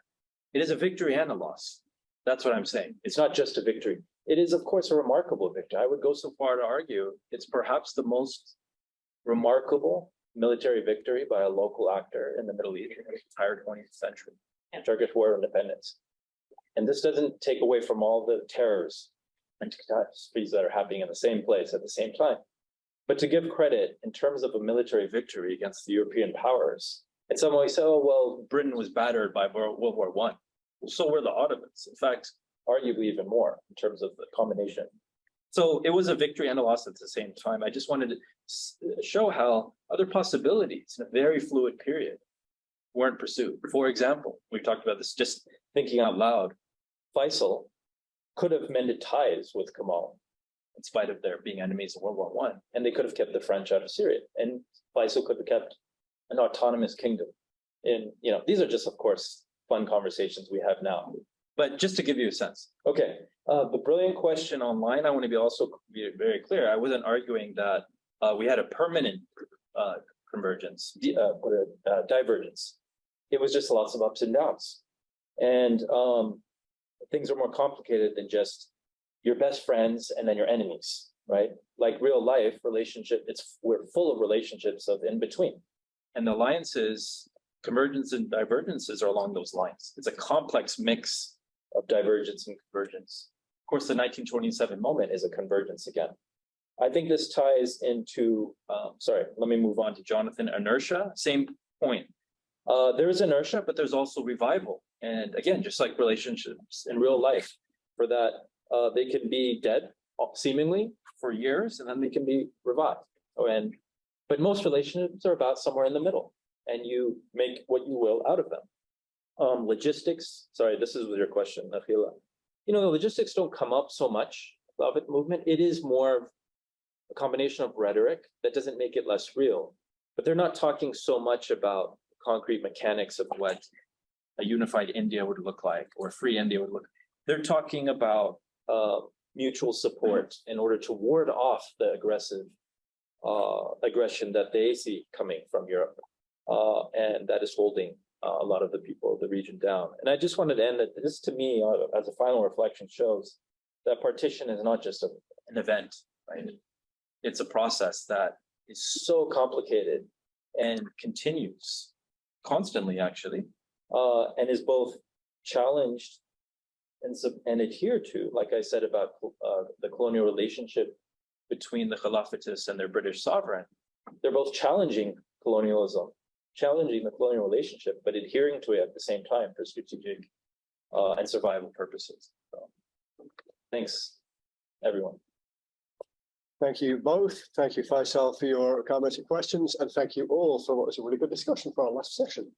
It is a victory and a loss. That's what I'm saying. It's not just a victory. It is, of course, a remarkable victory. I would go so far to argue it's perhaps the most remarkable military victory by a local actor in the Middle East in the entire 20th century, Turkish War of Independence. And this doesn't take away from all the terrors and catastrophes that are happening in the same place at the same time. But to give credit in terms of a military victory against the European powers, in some ways, oh, well, Britain was battered by World War I. Well, so were the Ottomans. In fact, arguably even more in terms of the combination So it was a victory and a loss at the same time. I just wanted to show how other possibilities in a very fluid period weren't pursued. For example, we talked about this, just thinking out loud, Faisal could have mended ties with Kemal in spite of their being enemies in World War I, and they could have kept the French out of Syria, and Faisal could have kept an autonomous kingdom. In, you know, these are just, of course, fun conversations we have now, but just to give you a sense. Okay, the brilliant question online, I want to be very clear. I wasn't arguing that we had a permanent divergence. It was just lots of ups and downs. And things are more complicated than just your best friends and then your enemies, right? Like real life relationship, we're full of relationships of in between. And the alliances, convergence and divergences are along those lines. It's a complex mix of divergence and convergence. Of course, the 1927 moment is a convergence again. I think this ties into, sorry, let me move on to Jonathan, inertia, same point. There is inertia, but there's also revival. And again, just like relationships in real life, for that, they can be dead seemingly for years, and then they can be revived. But most relationships are about somewhere in the middle, and you make what you will out of them. Logistics, sorry, this is your question, Nafila. You know, the logistics don't come up so much of it movement. It is more a combination of rhetoric that doesn't make it less real, but they're not talking so much about concrete mechanics of what a unified India would look like or free India would look. They're talking about mutual support in order to ward off the aggression that they see coming from Europe, and that is holding a lot of the people of the region down. And I just wanted to end that this, to me, as a final reflection, shows that partition is not just an event, right? It's a process that is so complicated and continues constantly, actually, and is both challenged and adhered to, like I said about the colonial relationship between the Khilafatists and their British sovereign. They're both challenging colonialism, challenging the colonial relationship, but adhering to it at the same time for strategic and survival purposes. So, thanks, everyone. Thank you both. Thank you, Faisal, for your comments and questions, and thank you all for what was a really good discussion for our last session.